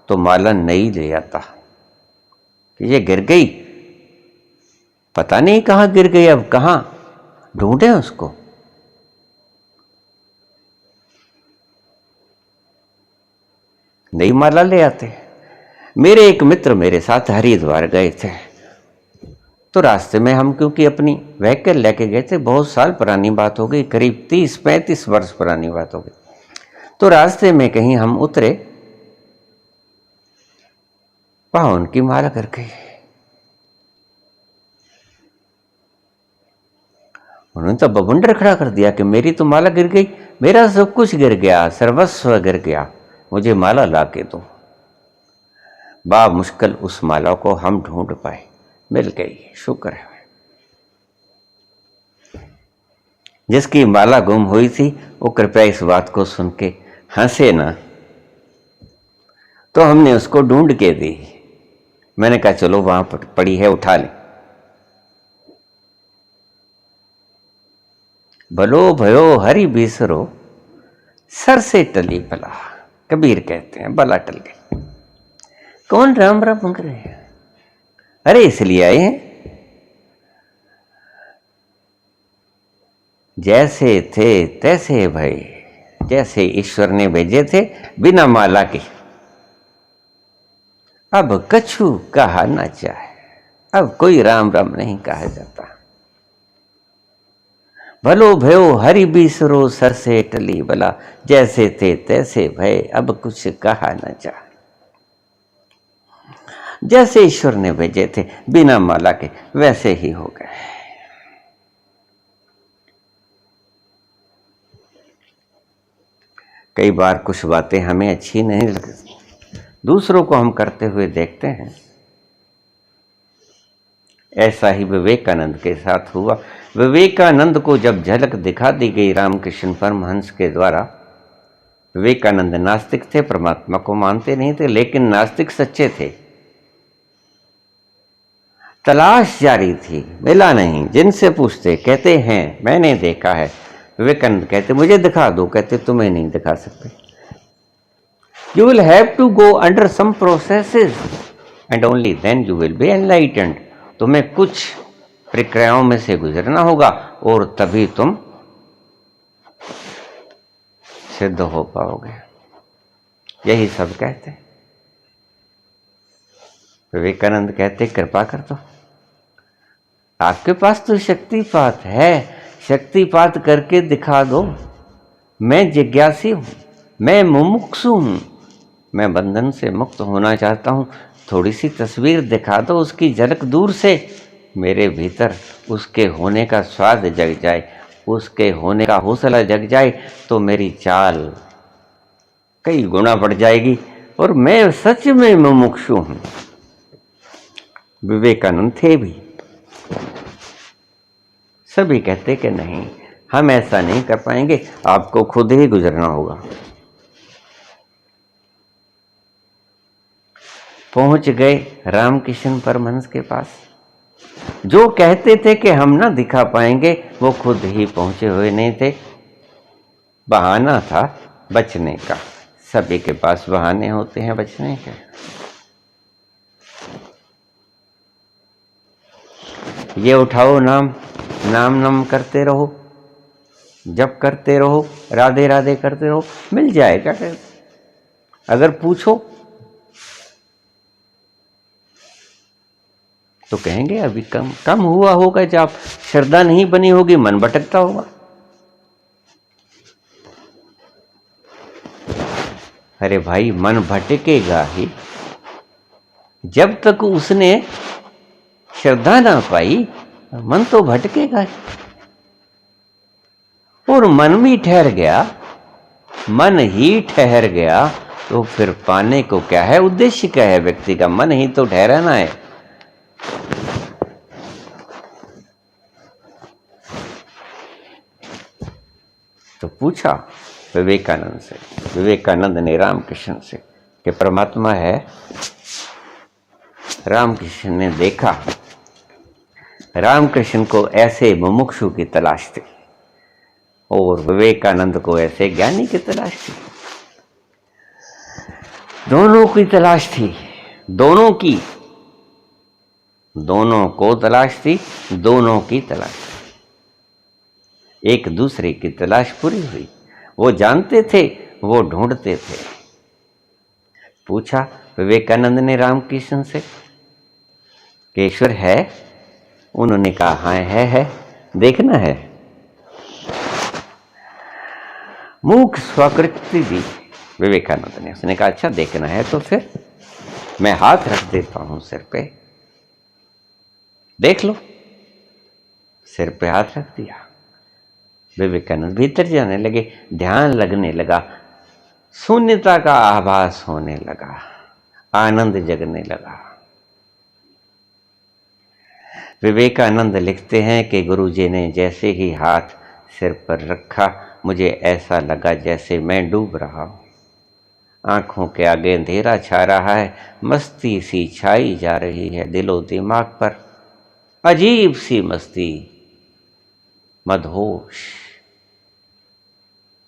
तो माला नहीं ले आता कि ये गिर गई, पता नहीं कहां गिर गई, अब कहां ढूंढे उसको। नई माला ले आते। मेरे एक मित्र मेरे साथ हरिद्वार गए थे, तो रास्ते में हम क्योंकि अपनी व्हीकल लेके गए थे, बहुत साल पुरानी बात हो गई, करीब 30-35 वर्ष पुरानी बात हो गई। तो रास्ते में कहीं हम उतरे, वहां उनकी माला गिर गई। उन्होंने तो बवंडर खड़ा कर दिया कि मेरी तो माला गिर गई, मेरा सब कुछ गिर गया, सर्वस्व गिर गया, मुझे माला ला के दो। बा मुश्किल उस माला को हम ढूंढ पाए, मिल गई, शुक्र है। जिसकी माला गुम हुई थी वो कृपया इस बात को सुन के हंसे ना, तो हमने उसको ढूंढ के दी। मैंने कहा चलो वहां पड़ी है, उठा ले। भलो भयो हरि बिसरो, सर से टली भला, कबीर कहते हैं भला टल गई। कौन राम राम मांग रहे हैं? अरे इसलिए आए हैं, जैसे थे तैसे भय, जैसे ईश्वर ने भेजे थे बिना माला के। अब कछु कहा ना चाहे, अब कोई राम राम नहीं कहा जाता। भलो भयो हरि बिसरो, सर से टली भला, जैसे थे तैसे भय, अब कुछ कहा ना चाहे। जैसे ईश्वर ने भेजे थे बिना माला के, वैसे ही हो गए। कई बार कुछ बातें हमें अच्छी नहीं लगती, दूसरों को हम करते हुए देखते हैं। ऐसा ही विवेकानंद के साथ हुआ। विवेकानंद को जब झलक दिखा दी गई रामकृष्ण परमहंस के द्वारा, विवेकानंद नास्तिक थे, परमात्मा को मानते नहीं थे, लेकिन नास्तिक सच्चे थे। तलाश जारी थी, मिला नहीं। जिनसे पूछते कहते हैं मैंने देखा है। विवेकानंद कहते मुझे दिखा दो, कहते तुम्हें नहीं दिखा सकते। You will have to go under some processes and only then you will be enlightened. तुम्हें कुछ प्रक्रियाओं में से गुजरना होगा और तभी तुम सिद्ध हो पाओगे। यही सब कहते। विवेकानंद कहते कृपा कर दो, आपके पास तो शक्तिपात है, शक्तिपात करके दिखा दो। मैं जिज्ञासी हूं, मैं मुमुक्षु हूं, मैं बंधन से मुक्त होना चाहता हूं। थोड़ी सी तस्वीर दिखा दो, उसकी झलक दूर से, मेरे भीतर उसके होने का स्वाद जग जाए, उसके होने का हौसला जग जाए, तो मेरी चाल कई गुना बढ़ जाएगी और मैं सच में मुमुक्षु हूं। विवेकानंद थे भी। सभी कहते कि नहीं, हम ऐसा नहीं कर पाएंगे, आपको खुद ही गुजरना होगा। पहुंच गए रामकृष्ण परमहंस के पास। जो कहते थे कि हम ना दिखा पाएंगे, वो खुद ही पहुंचे हुए नहीं थे। बहाना था बचने का। सभी के पास बहाने होते हैं बचने के। ये उठाओ नाम, नाम नाम करते रहो, जप करते रहो, राधे राधे करते रहो, मिल जाएगा। अगर पूछो तो कहेंगे अभी कम हुआ होगा, जब श्रद्धा नहीं बनी होगी, मन भटकता होगा। अरे भाई, मन भटकेगा ही जब तक उसने श्रद्धा ना पाई, मन तो भटकेगा ही। और मन भी ठहर गया, मन ही ठहर गया, तो फिर पाने को क्या है, उद्देश्य क्या है व्यक्ति का? मन ही तो ठहराना है। तो पूछा विवेकानंद से, विवेकानंद ने रामकृष्ण से कि परमात्मा है। रामकृष्ण ने देखा, रामकृष्ण को ऐसे मुमुक्षु की तलाश थी और विवेकानंद को ऐसे ज्ञानी की तलाश थी। दोनों की तलाश थी, दोनों को तलाश थी, दोनों की तलाश थी। एक दूसरे की तलाश पूरी हुई। वो जानते थे, वो ढूंढते थे। पूछा विवेकानंद ने रामकृष्ण से कि ईश्वर है? उन्होंने कहा हाँ है, देखना है। मूक स्वाकृति दी विवेकानंद ने। उसने कहा अच्छा देखना है तो फिर मैं हाथ रख देता हूं सिर पे, देख लो। सिर पे हाथ रख दिया। विवेकानंद भीतर जाने लगे, ध्यान लगने लगा, शून्यता का आभास होने लगा, आनंद जगने लगा। विवेकानंद लिखते हैं कि गुरुजी ने जैसे ही हाथ सिर पर रखा, मुझे ऐसा लगा जैसे मैं डूब रहा हूं। आंखों के आगे अंधेरा छा रहा है, मस्ती सी छाई जा रही है दिलो दिमाग पर, अजीब सी मस्ती, मदहोश,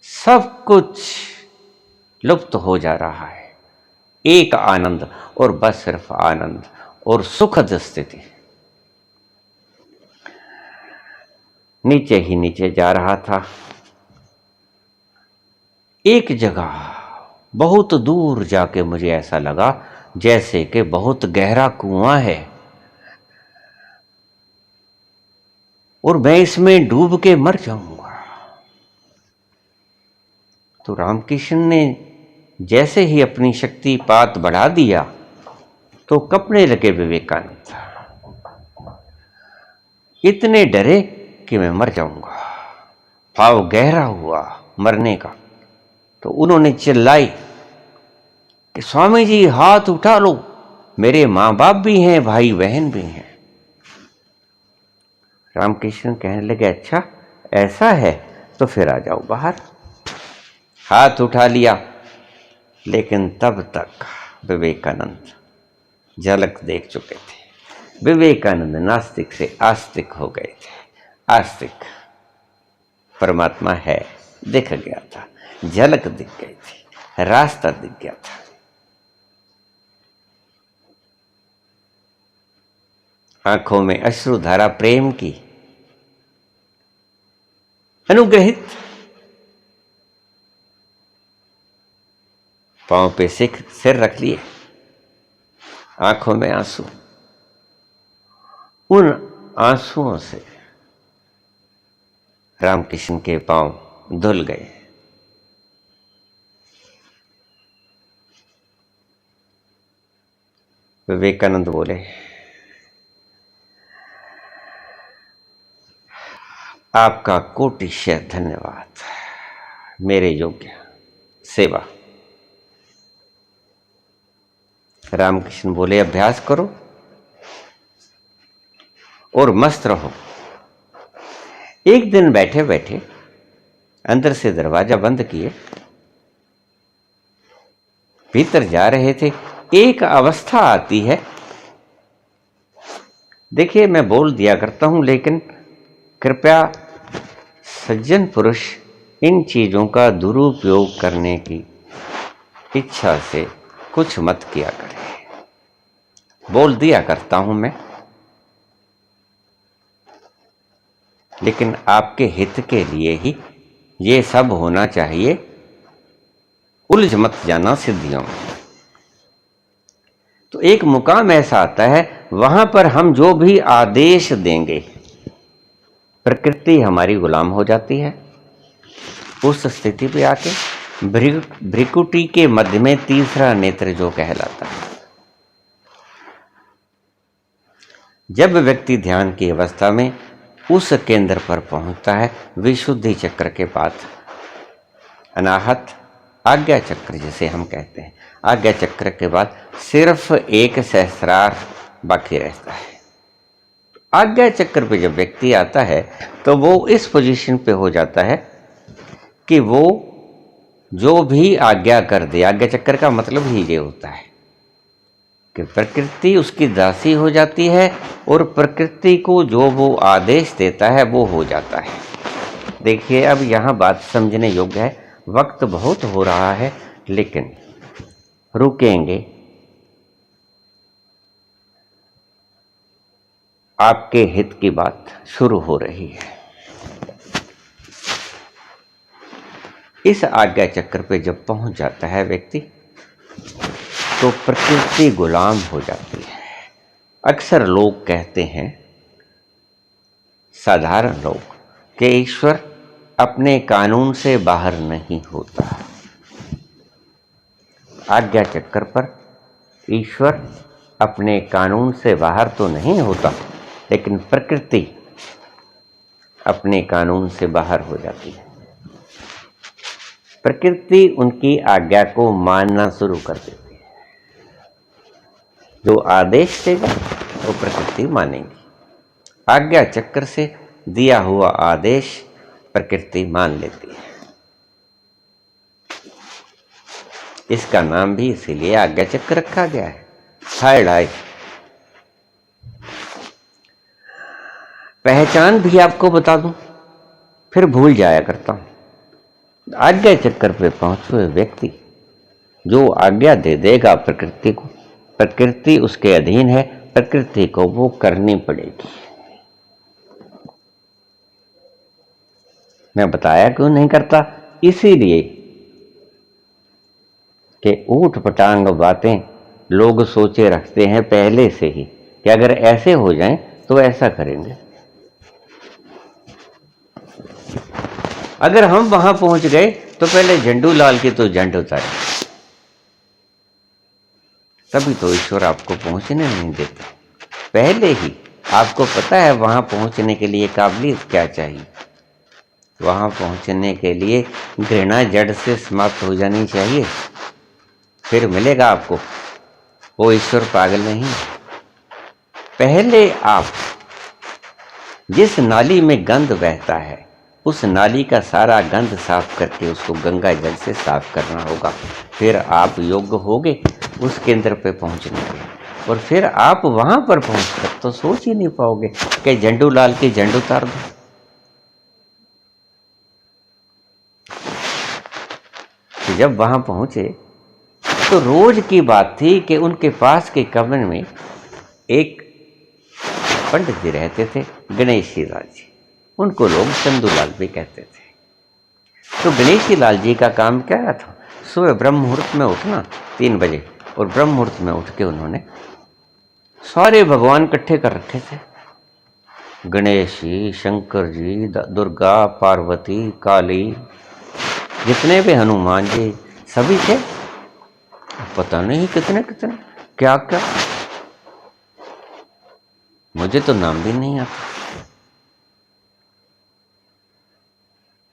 सब कुछ लुप्त हो जा रहा है। एक आनंद और बस सिर्फ आनंद और सुखद स्थिति। नीचे ही नीचे जा रहा था। एक जगह बहुत दूर जाके मुझे ऐसा लगा जैसे कि बहुत गहरा कुआं है और मैं इसमें डूब के मर जाऊंगा। तो रामकृष्ण ने जैसे ही अपनी शक्तिपात बढ़ा दिया तो कपने लगे विवेकानंद। इतने डरे कि मैं मर जाऊंगा। भाव गहरा हुआ मरने का। तो उन्होंने चिल्लाई कि स्वामी जी हाथ उठा लो, मेरे मां बाप भी हैं, भाई बहन भी हैं। रामकृष्ण कहने लगे अच्छा ऐसा है तो फिर आ जाओ बाहर। हाथ उठा लिया, लेकिन तब तक विवेकानंद झलक देख चुके थे। विवेकानंद नास्तिक से आस्तिक हो गए थे। आस्तिक परमात्मा है दिख गया था, झलक दिख गई थी, रास्ता दिख गया था। आंखों में अश्रुधारा प्रेम की, अनुग्रहित। पांव पे सिर रख लिए, आंखों में आंसू। उन आंसुओं से रामकृष्ण के पांव धुल गए। विवेकानंद बोले आपका कोटिशय धन्यवाद, मेरे योग्य सेवा। रामकृष्ण बोले अभ्यास करो और मस्त रहो। एक दिन बैठे बैठे अंदर से दरवाजा बंद किए, भीतर जा रहे थे। एक अवस्था आती है, देखिए मैं बोल दिया करता हूं, लेकिन कृपया सज्जन पुरुष इन चीजों का दुरुपयोग करने की इच्छा से कुछ मत किया करें। बोल दिया करता हूं मैं, लेकिन आपके हित के लिए ही ये सब होना चाहिए। उलझ मत जाना सिद्धियों में। तो एक मुकाम ऐसा आता है, वहां पर हम जो भी आदेश देंगे, प्रकृति हमारी गुलाम हो जाती है। उस स्थिति पे आके भ्रिकुटी के मध्य में तीसरा नेत्र जो कहलाता है, जब व्यक्ति ध्यान की अवस्था में उस केंद्र पर पहुंचता है, विशुद्धि चक्र के बाद अनाहत आज्ञा चक्र जिसे हम कहते हैं, आज्ञा चक्र के बाद सिर्फ एक सहस्रार बाकी रहता है। आज्ञा चक्र पे जब व्यक्ति आता है तो वो इस पोजीशन पे हो जाता है कि वो जो भी आज्ञा कर दे, आज्ञा चक्र का मतलब ही ये होता है कि प्रकृति उसकी दासी हो जाती है और प्रकृति को जो वो आदेश देता है वो हो जाता है। देखिए अब यहाँ बात समझने योग्य है। वक्त बहुत हो रहा है, लेकिन रुकेंगे। आपके हित की बात शुरू हो रही है। इस आज्ञा चक्र पे जब पहुंच जाता है व्यक्ति, तो प्रकृति गुलाम हो जाती है। अक्सर लोग कहते हैं, साधारण लोग, कि ईश्वर अपने कानून से बाहर नहीं होता। आज्ञा चक्र पर ईश्वर अपने कानून से बाहर तो नहीं होता, लेकिन प्रकृति अपने कानून से बाहर हो जाती है। प्रकृति उनकी आज्ञा को मानना शुरू कर देती है। जो आदेश देगा वो प्रकृति मानेगी। आज्ञा चक्र से दिया हुआ आदेश प्रकृति मान लेती है। इसका नाम भी इसीलिए आज्ञा चक्र रखा गया है। थर्ड आई। पहचान भी आपको बता दूं, फिर भूल जाया करता हूं। आज्ञा चक्र पे पहुंचे हुए व्यक्ति जो आज्ञा दे देगा प्रकृति को, प्रकृति उसके अधीन है, प्रकृति को वो करनी पड़ेगी। मैं बताया क्यों नहीं करता, इसीलिए कि ऊट पटांग बातें लोग सोचे रखते हैं पहले से ही कि अगर ऐसे हो जाएं तो ऐसा करेंगे। अगर हम वहां पहुंच गए तो पहले झंडू लाल की तो झंड उतारे, तभी तो ईश्वर आपको पहुंचने नहीं देता। पहले ही आपको पता है वहां पहुंचने के लिए काबिलियत क्या चाहिए। वहां पहुंचने के लिए घृणा जड़ से समाप्त हो जानी चाहिए, फिर मिलेगा आपको। वो ईश्वर पागल नहीं। पहले आप जिस नाली में गंध बहता है उस नाली का सारा गंध साफ करके उसको गंगा जल से साफ करना होगा, फिर आप योग्य होगे उस केंद्र पे पहुंचने के। और फिर आप वहां पर पहुंचकर तो सोच ही नहीं पाओगे कि झंडू लाल की झंड उतार दो। तो जब वहां पहुंचे तो रोज की बात थी कि उनके पास के कमरे में एक पंडित जी रहते थे, गणेश जी लाल जी। उनको लोग चंदूलाल भी कहते थे। तो गणेश जी लाल जी का काम क्या था, सुबह ब्रह्म मुहूर्त में उठना 3 बजे, और ब्रह्म मुहूर्त में उठ के उन्होंने सारे भगवान इकट्ठे कर रखे थे। गणेश जी, शंकर जी, दुर्गा, पार्वती, काली, जितने भी हनुमान जी सभी थे। पता नहीं कितने कितने क्या क्या, मुझे तो नाम भी नहीं आता।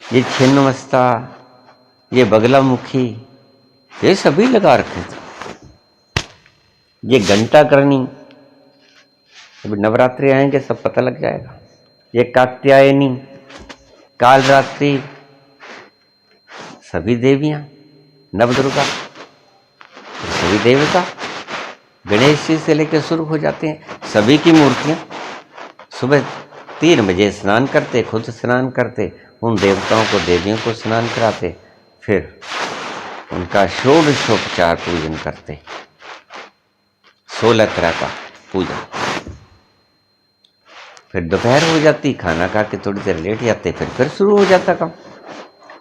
ये छिन्नमस्ता, ये बगलामुखी, ये सभी लगा रखे थे। ये घंटा करनी, अभी नवरात्रि आएंगे सब पता लग जाएगा। ये कात्यायनी, कालरात्रि, सभी देवियां, नवदुर्गा, सभी देवता गणेश जी से लेकर शुरू हो जाते हैं। सभी की मूर्तियां सुबह 3 बजे स्नान करते, खुद स्नान करते, उन देवताओं को, देवियों को स्नान कराते, फिर उनका षोडशोपचार पूजन करते, 16 तरह का पूजन। फिर दोपहर हो जाती, खाना खा के थोड़ी देर लेट जाते, फिर शुरू हो जाता काम।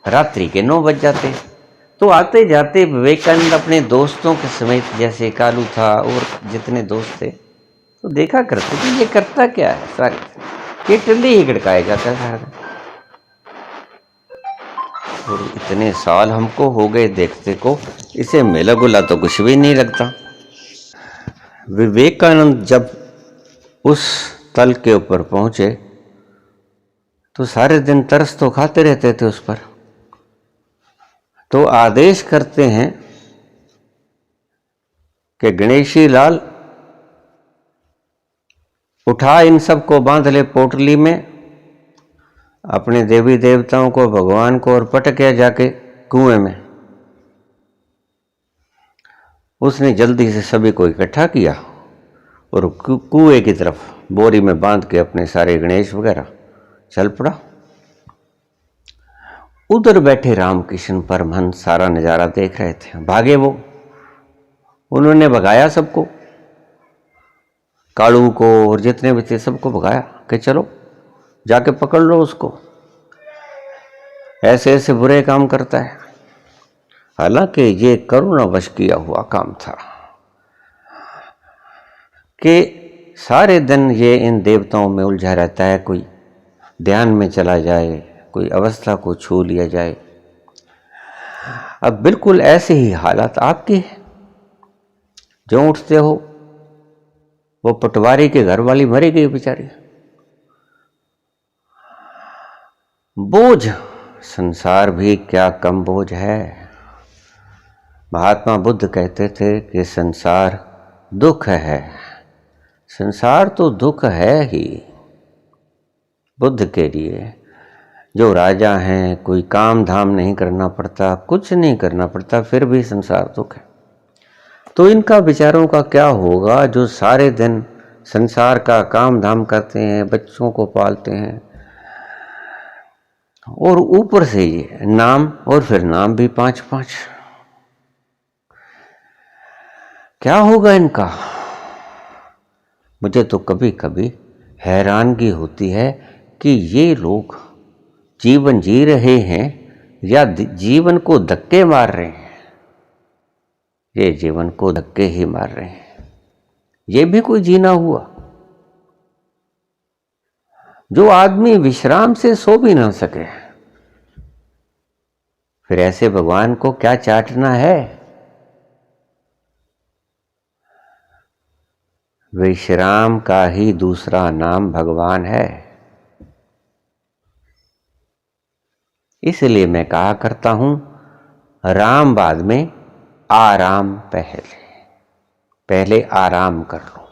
रात्रि के 9 बज जाते। तो आते जाते विवेकानंद अपने दोस्तों के समेत, जैसे कालू था और जितने दोस्त थे, तो देखा करते कि ये करता क्या है सारे, ये टल्ली ही गड़काया जाता है सारा दिन। और इतने साल हमको हो गए देखते को, इसे मेला गुला तो कुछ भी नहीं लगता। विवेकानंद जब उस तल के ऊपर पहुंचे तो सारे दिन तरस तो खाते रहते थे उस पर। तो आदेश करते हैं कि गणेशी लाल उठा, इन सबको बांध ले पोटली में, अपने देवी देवताओं को, भगवान को, और पटक जाके कुएं में। उसने जल्दी से सभी को इकट्ठा किया और कुएं की तरफ बोरी में बांध के अपने सारे गणेश वगैरह चल पड़ा। उधर बैठे रामकृष्ण परमहंस सारा नजारा देख रहे थे। भागे वो, उन्होंने भगाया सबको, कालू को और जितने भी थे सबको भगाया कि चलो जाके पकड़ लो उसको, ऐसे ऐसे बुरे काम करता है। हालांकि ये करुणावश किया हुआ काम था। कि सारे दिन ये इन देवताओं में उलझा रहता है, कोई ध्यान में चला जाए, कोई अवस्था को छू लिया जाए। अब बिल्कुल ऐसे ही हालात आपकी है। जो उठते हो, वो पटवारी के घर वाली मरी गई बेचारी। बोझ, संसार भी क्या कम बोझ है। महात्मा बुद्ध कहते थे कि संसार दुख है। संसार तो दुख है ही। बुद्ध के लिए जो राजा हैं, कोई काम धाम नहीं करना पड़ता, कुछ नहीं करना पड़ता, फिर भी संसार दुख है। तो इनका विचारों का क्या होगा जो सारे दिन संसार का काम धाम करते हैं, बच्चों को पालते हैं, और ऊपर से ये नाम, और फिर नाम भी 5-5। क्या होगा इनका? मुझे तो कभी कभी हैरानगी होती है कि ये लोग जीवन जी रहे हैं या जीवन को धक्के मार रहे हैं। ये जीवन को धक्के ही मार रहे हैं। ये भी कोई जीना हुआ? जो आदमी विश्राम से सो भी ना सके, फिर ऐसे भगवान को क्या चाटना है? विश्राम का ही दूसरा नाम भगवान है। इसलिए मैं कहा करता हूं, राम बाद में, आराम पहले। पहले आराम कर लो,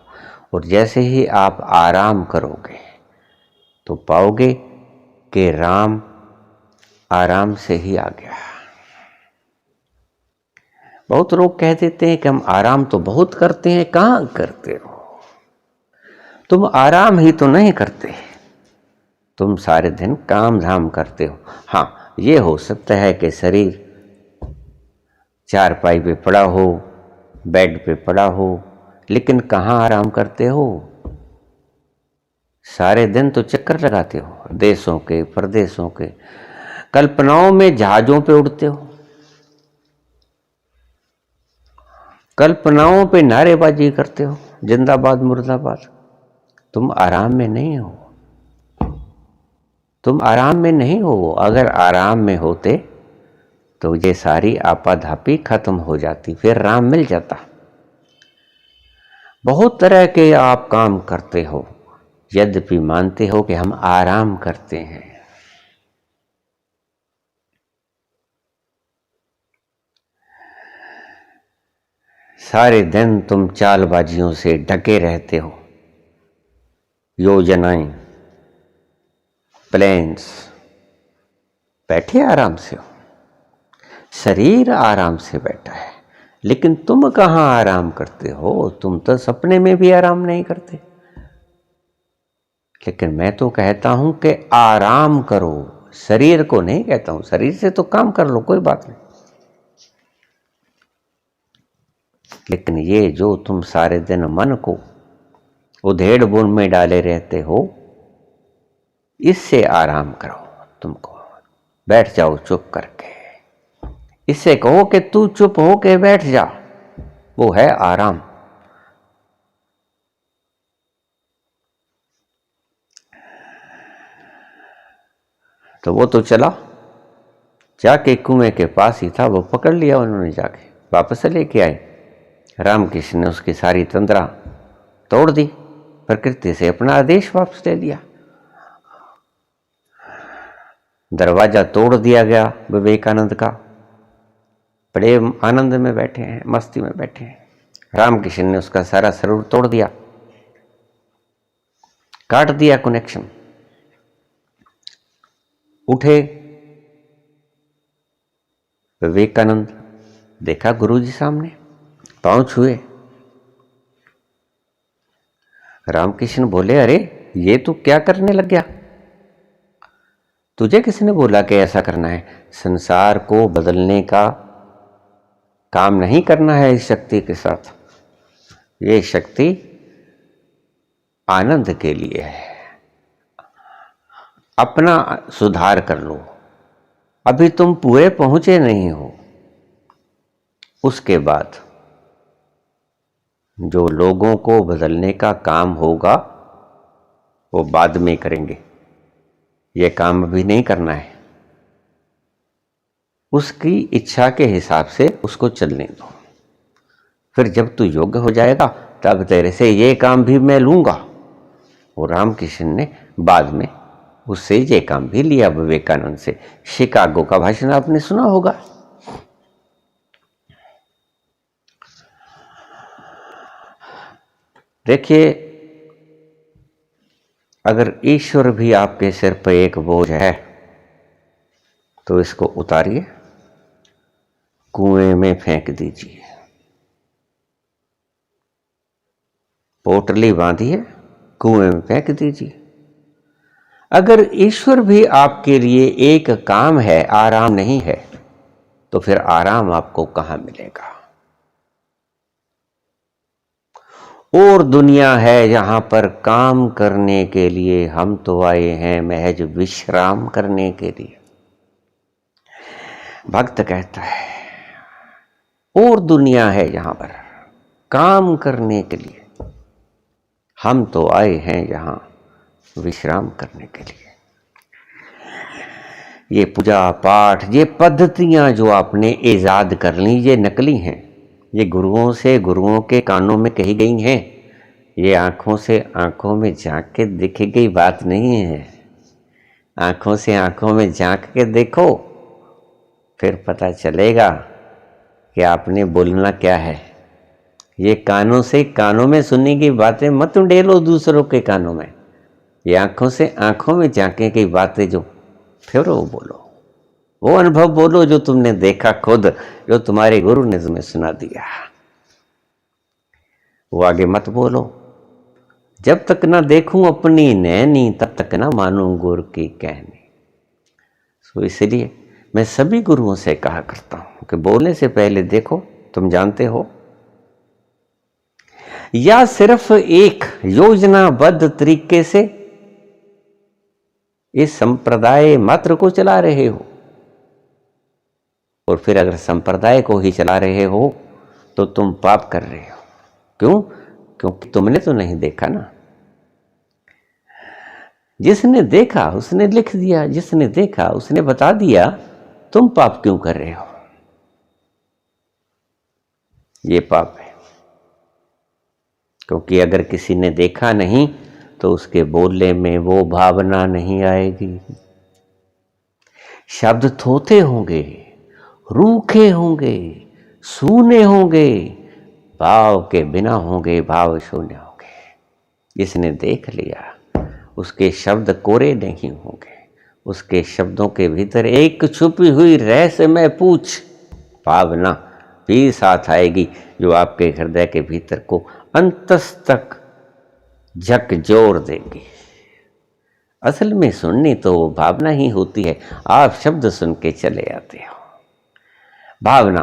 और जैसे ही आप आराम करोगे तो पाओगे कि राम आराम से ही आ गया। बहुत लोग कह देते हैं कि हम आराम तो बहुत करते हैं। कहाँ करते हो? तुम आराम ही तो नहीं करते, तुम सारे दिन काम धाम करते हो। हाँ, ये हो सकता है कि शरीर चारपाई पे पड़ा हो, बेड पे पड़ा हो, लेकिन कहाँ आराम करते हो? सारे दिन तो चक्कर लगाते हो, देशों के, प्रदेशों के, कल्पनाओं में जहाजों पे उड़ते हो, कल्पनाओं पे नारेबाजी करते हो, जिंदाबाद मुर्दाबाद। तुम आराम में नहीं हो। तुम आराम में नहीं हो। अगर आराम में होते तो ये सारी आपाधापी खत्म हो जाती, फिर राम मिल जाता। बहुत तरह के आप काम करते हो, यद्यपि मानते हो कि हम आराम करते हैं। सारे दिन तुम चालबाजियों से ढके रहते हो, योजनाएं, प्लान्स। बैठे आराम से हो, शरीर आराम से बैठा है, लेकिन तुम कहाँ आराम करते हो? तुम तो सपने में भी आराम नहीं करते। लेकिन मैं तो कहता हूं कि आराम करो। शरीर को नहीं कहता हूं, शरीर से तो काम कर लो, कोई बात नहीं, लेकिन ये जो तुम सारे दिन मन को उधेड़ बुन में डाले रहते हो, इससे आराम करो। तुमको बैठ जाओ चुप करके। इससे कहो कि तू चुप हो के बैठ जा, वो है आराम। तो वो तो चला, जाके कुएं के पास ही था, वो पकड़ लिया उन्होंने, जाके वापस से लेके आए। रामकृष्ण ने उसकी सारी तंद्रा तोड़ दी, प्रकृति से अपना आदेश वापस ले लिया। दरवाजा तोड़ दिया गया विवेकानंद का। बड़े आनंद में बैठे हैं, मस्ती में बैठे हैं। रामकृष्ण ने उसका सारा स्वरूप तोड़ दिया, काट दिया कनेक्शन। उठे विवेकानंद, देखा गुरुजी सामने, पांव छुए। रामकृष्ण बोले, अरे ये तू क्या करने लग गया? तुझे किसने बोला कि ऐसा करना है? संसार को बदलने का काम नहीं करना है इस शक्ति के साथ। ये शक्ति आनंद के लिए है। अपना सुधार कर लो। अभी तुम पूरे पहुंचे नहीं हो। उसके बाद जो लोगों को बदलने का काम होगा वो बाद में करेंगे, ये काम अभी नहीं करना है। उसकी इच्छा के हिसाब से उसको चलने दो। फिर जब तू योग्य हो जाएगा तब तेरे से ये काम भी मैं लूंगा। और रामकृष्ण ने बाद में उससे ये काम भी लिया विवेकानंद से। शिकागो का भाषण आपने सुना होगा। देखिए, अगर ईश्वर भी आपके सिर पर एक बोझ है तो इसको उतारिए, कुएं में फेंक दीजिए, पोटली बांधिए, कुएं में फेंक दीजिए। अगर ईश्वर भी आपके लिए एक काम है, आराम नहीं है, तो फिर आराम आपको कहां मिलेगा। और दुनिया है जहां पर काम करने के लिए, हम तो आए हैं महज विश्राम करने के लिए। भक्त कहता है और दुनिया है जहां पर काम करने के लिए, हम तो आए हैं यहां विश्राम करने के लिए। ये पूजा पाठ, ये पद्धतियां जो आपने ईजाद कर ली, ये नकली हैं। ये गुरुओं से, गुरुओं के कानों में कही गई हैं। ये आंखों से आंखों में झांक के देखी गई बात नहीं है। आंखों से आंखों में झांक के देखो, फिर पता चलेगा कि आपने बोलना क्या है। ये कानों से कानों में सुनने की बातें मत उड़ेलो दूसरों के कानों में। ये आंखों से आंखों में झांकने की बातें जो, फिर वो बोलो, वो अनुभव बोलो जो तुमने देखा खुद, जो तुम्हारे गुरु ने तुम्हें सुना दिया। वो आगे मत बोलो। जब तक ना देखूं अपनी नैनी, तब तक ना मानूं गुरु की कहनी। सो इसलिए मैं सभी गुरुओं से कहा करता हूं कि बोलने से पहले देखो, तुम जानते हो, या सिर्फ एक योजनाबद्ध तरीके से इस संप्रदाय मात्र को चला रहे हो। और फिर अगर संप्रदाय को ही चला रहे हो तो तुम पाप कर रहे हो। क्यों? क्योंकि तुमने तो नहीं देखा ना। जिसने देखा उसने लिख दिया, जिसने देखा उसने बता दिया। तुम पाप क्यों कर रहे हो? ये पाप है। क्योंकि अगर किसी ने देखा नहीं तो उसके बोलने में वो भावना नहीं आएगी। शब्द थोथे होंगे, रूखे होंगे, सूने होंगे, भाव के बिना होंगे, भाव शून्य होंगे। जिसने देख लिया उसके शब्द कोरे नहीं होंगे। उसके शब्दों के भीतर एक छुपी हुई रहस्यमय पूछ भावना भी साथ आएगी, जो आपके हृदय के भीतर को अंतस तक झकझोर देंगी। असल में सुननी तो वो भावना ही होती है। आप शब्द सुन के चले आते हो। भावना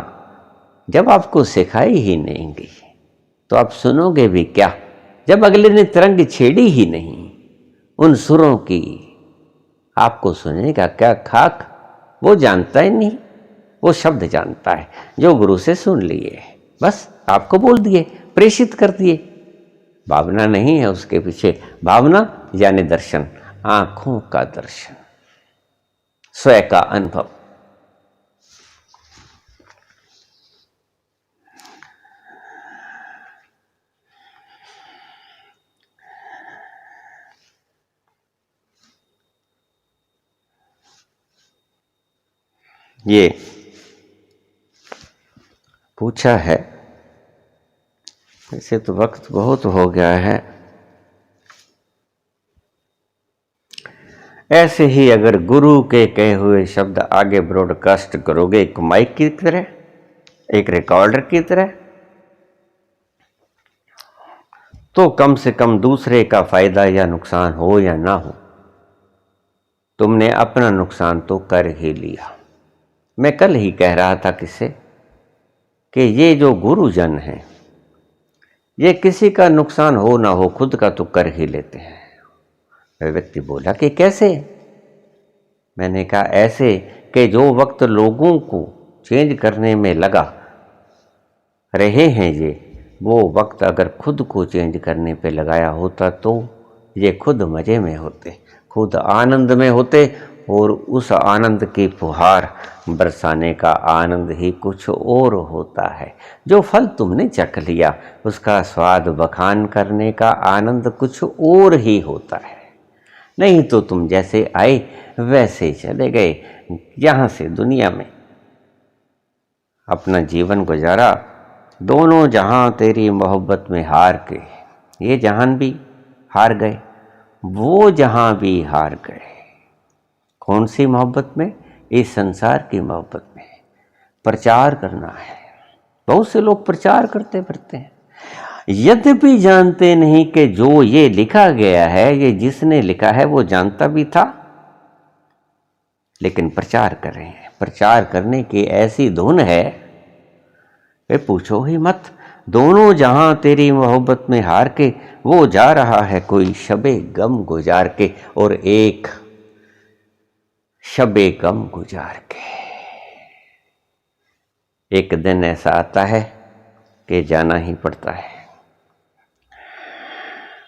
जब आपको सिखाई ही नहीं गई तो आप सुनोगे भी क्या? जब अगले ने तरंग छेड़ी ही नहीं उन सुरों की, आपको सुनने का क्या खाक? वो जानता ही नहीं, वो शब्द जानता है जो गुरु से सुन लिए, बस आपको बोल दिए, प्रेषित कर दिए। भावना नहीं है उसके पीछे। भावना यानी दर्शन, आंखों का दर्शन, स्वयं का अनुभव। ये पूछा है, वैसे तो वक्त बहुत हो गया है। ऐसे ही अगर गुरु के कहे हुए शब्द आगे ब्रॉडकास्ट करोगे एक माइक की तरह, एक रिकॉर्डर की तरह, तो कम से कम दूसरे का फायदा या नुकसान हो या ना हो, तुमने अपना नुकसान तो कर ही लिया। मैं कल ही कह रहा था किससे कि ये जो गुरुजन हैं, ये किसी का नुकसान हो ना हो खुद का तो कर ही लेते हैं। वह व्यक्ति बोला कि कैसे? मैंने कहा ऐसे कि जो वक्त लोगों को चेंज करने में लगा रहे हैं, ये वो वक्त अगर खुद को चेंज करने पे लगाया होता तो ये खुद मज़े में होते, खुद आनंद में होते, और उस आनंद की फुहार बरसाने का आनंद ही कुछ और होता है। जो फल तुमने चख लिया उसका स्वाद बखान करने का आनंद कुछ और ही होता है। नहीं तो तुम जैसे आए वैसे चले गए, यहाँ से दुनिया में अपना जीवन गुजारा, दोनों जहां तेरी मोहब्बत में हार के, ये जहान भी हार गए, वो जहां भी हार गए। कौन सी मोहब्बत में? इस संसार की मोहब्बत में। प्रचार करना है। बहुत से लोग प्रचार करते फिरते हैं, यद्यपि जानते नहीं कि जो ये लिखा गया है, ये जिसने लिखा है वो जानता भी था, लेकिन प्रचार कर रहे हैं। प्रचार करने की ऐसी धुन है वे पूछो ही मत। दोनों जहां तेरी मोहब्बत में हार के, वो जा रहा है कोई शबे गम गुजार के, और एक शबे गम गुजार के। एक दिन ऐसा आता है कि जाना ही पड़ता है,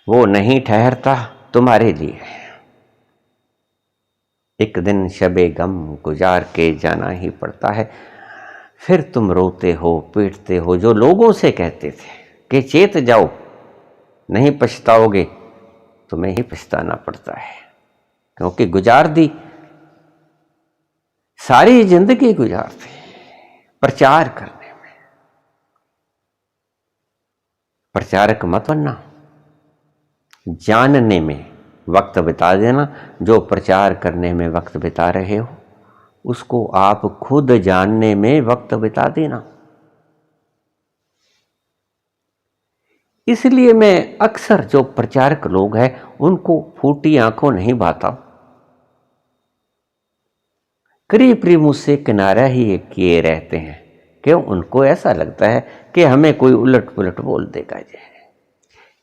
वो नहीं ठहरता तुम्हारे लिए। एक दिन शबे गम गुजार के जाना ही पड़ता है। फिर तुम रोते हो, पीटते हो, जो लोगों से कहते थे कि चेत जाओ नहीं पछताओगे, तुम्हें ही पछताना पड़ता है, क्योंकि गुजार दी, सारी जिंदगी गुजार दी प्रचार करने में। प्रचारक मत बनना, जानने में वक्त बिता देना। जो प्रचार करने में वक्त बिता रहे हो उसको आप खुद जानने में वक्त बिता देना। इसलिए मैं अक्सर जो प्रचारक लोग हैं उनको फूटी आंखों नहीं बाता, करीब करीब मुझसे किनारा ही किए रहते हैं। क्यों? उनको ऐसा लगता है कि हमें कोई उलट पुलट बोल देगा,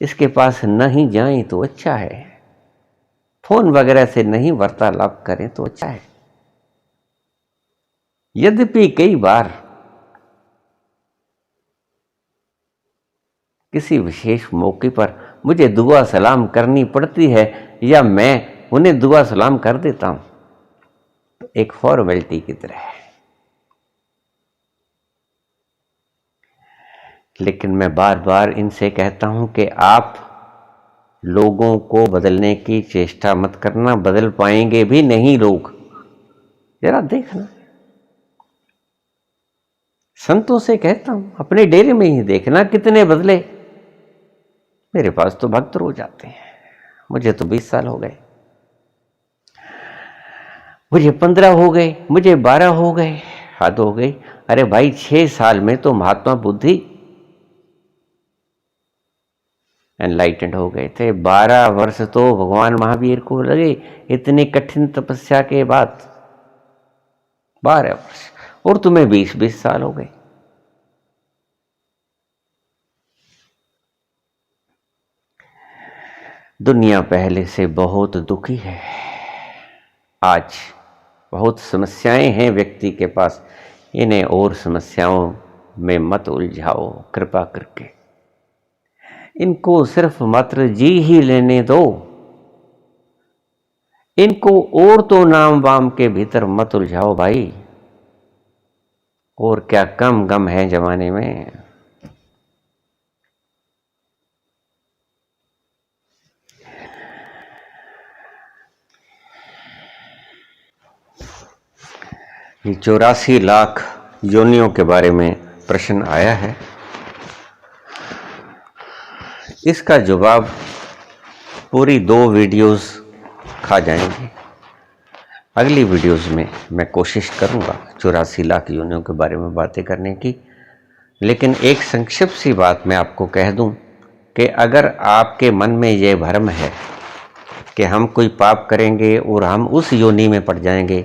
इसके पास नहीं जाएं तो अच्छा है, फोन वगैरह से नहीं वार्तालाप करें तो अच्छा है। यद्यपि कई बार किसी विशेष मौके पर मुझे दुआ सलाम करनी पड़ती है या मैं उन्हें दुआ सलाम कर देता हूं, तो एक फॉर्मेलिटी की तरह है। लेकिन मैं बार बार इनसे कहता हूं कि आप लोगों को बदलने की चेष्टा मत करना, बदल पाएंगे भी नहीं लोग। जरा देखना, संतों से कहता हूं अपने डेरे में ही देखना कितने बदले। मेरे पास तो भक्त रोज आते हैं, मुझे तो 20 साल हो गए, मुझे 15 हो गए, मुझे 12 हो गए, हद हो गई। अरे भाई 6 साल में तो महात्मा बुद्धि एनलाइटेंड हो गए थे, 12 वर्ष तो भगवान महावीर को लगे इतनी कठिन तपस्या के बाद, 12 वर्ष, और तुम्हें 20-20 साल हो गए। दुनिया पहले से बहुत दुखी है, आज बहुत समस्याएं हैं व्यक्ति के पास, इन्हें और समस्याओं में मत उलझाओ कृपा करके, इनको सिर्फ मात्र जी ही लेने दो, इनको और तो नाम वाम के भीतर मत उलझाओ भाई। और क्या कम गम है जमाने में। ये 84 लाख योनियों के बारे में प्रश्न आया है, इसका जवाब पूरी 2 वीडियोस खा जाएंगे। अगली वीडियोस में मैं कोशिश करूंगा 84 लाख योनियों के बारे में बातें करने की। लेकिन एक संक्षिप्त सी बात मैं आपको कह दूं कि अगर आपके मन में ये भ्रम है कि हम कोई पाप करेंगे और हम उस योनि में पड़ जाएंगे,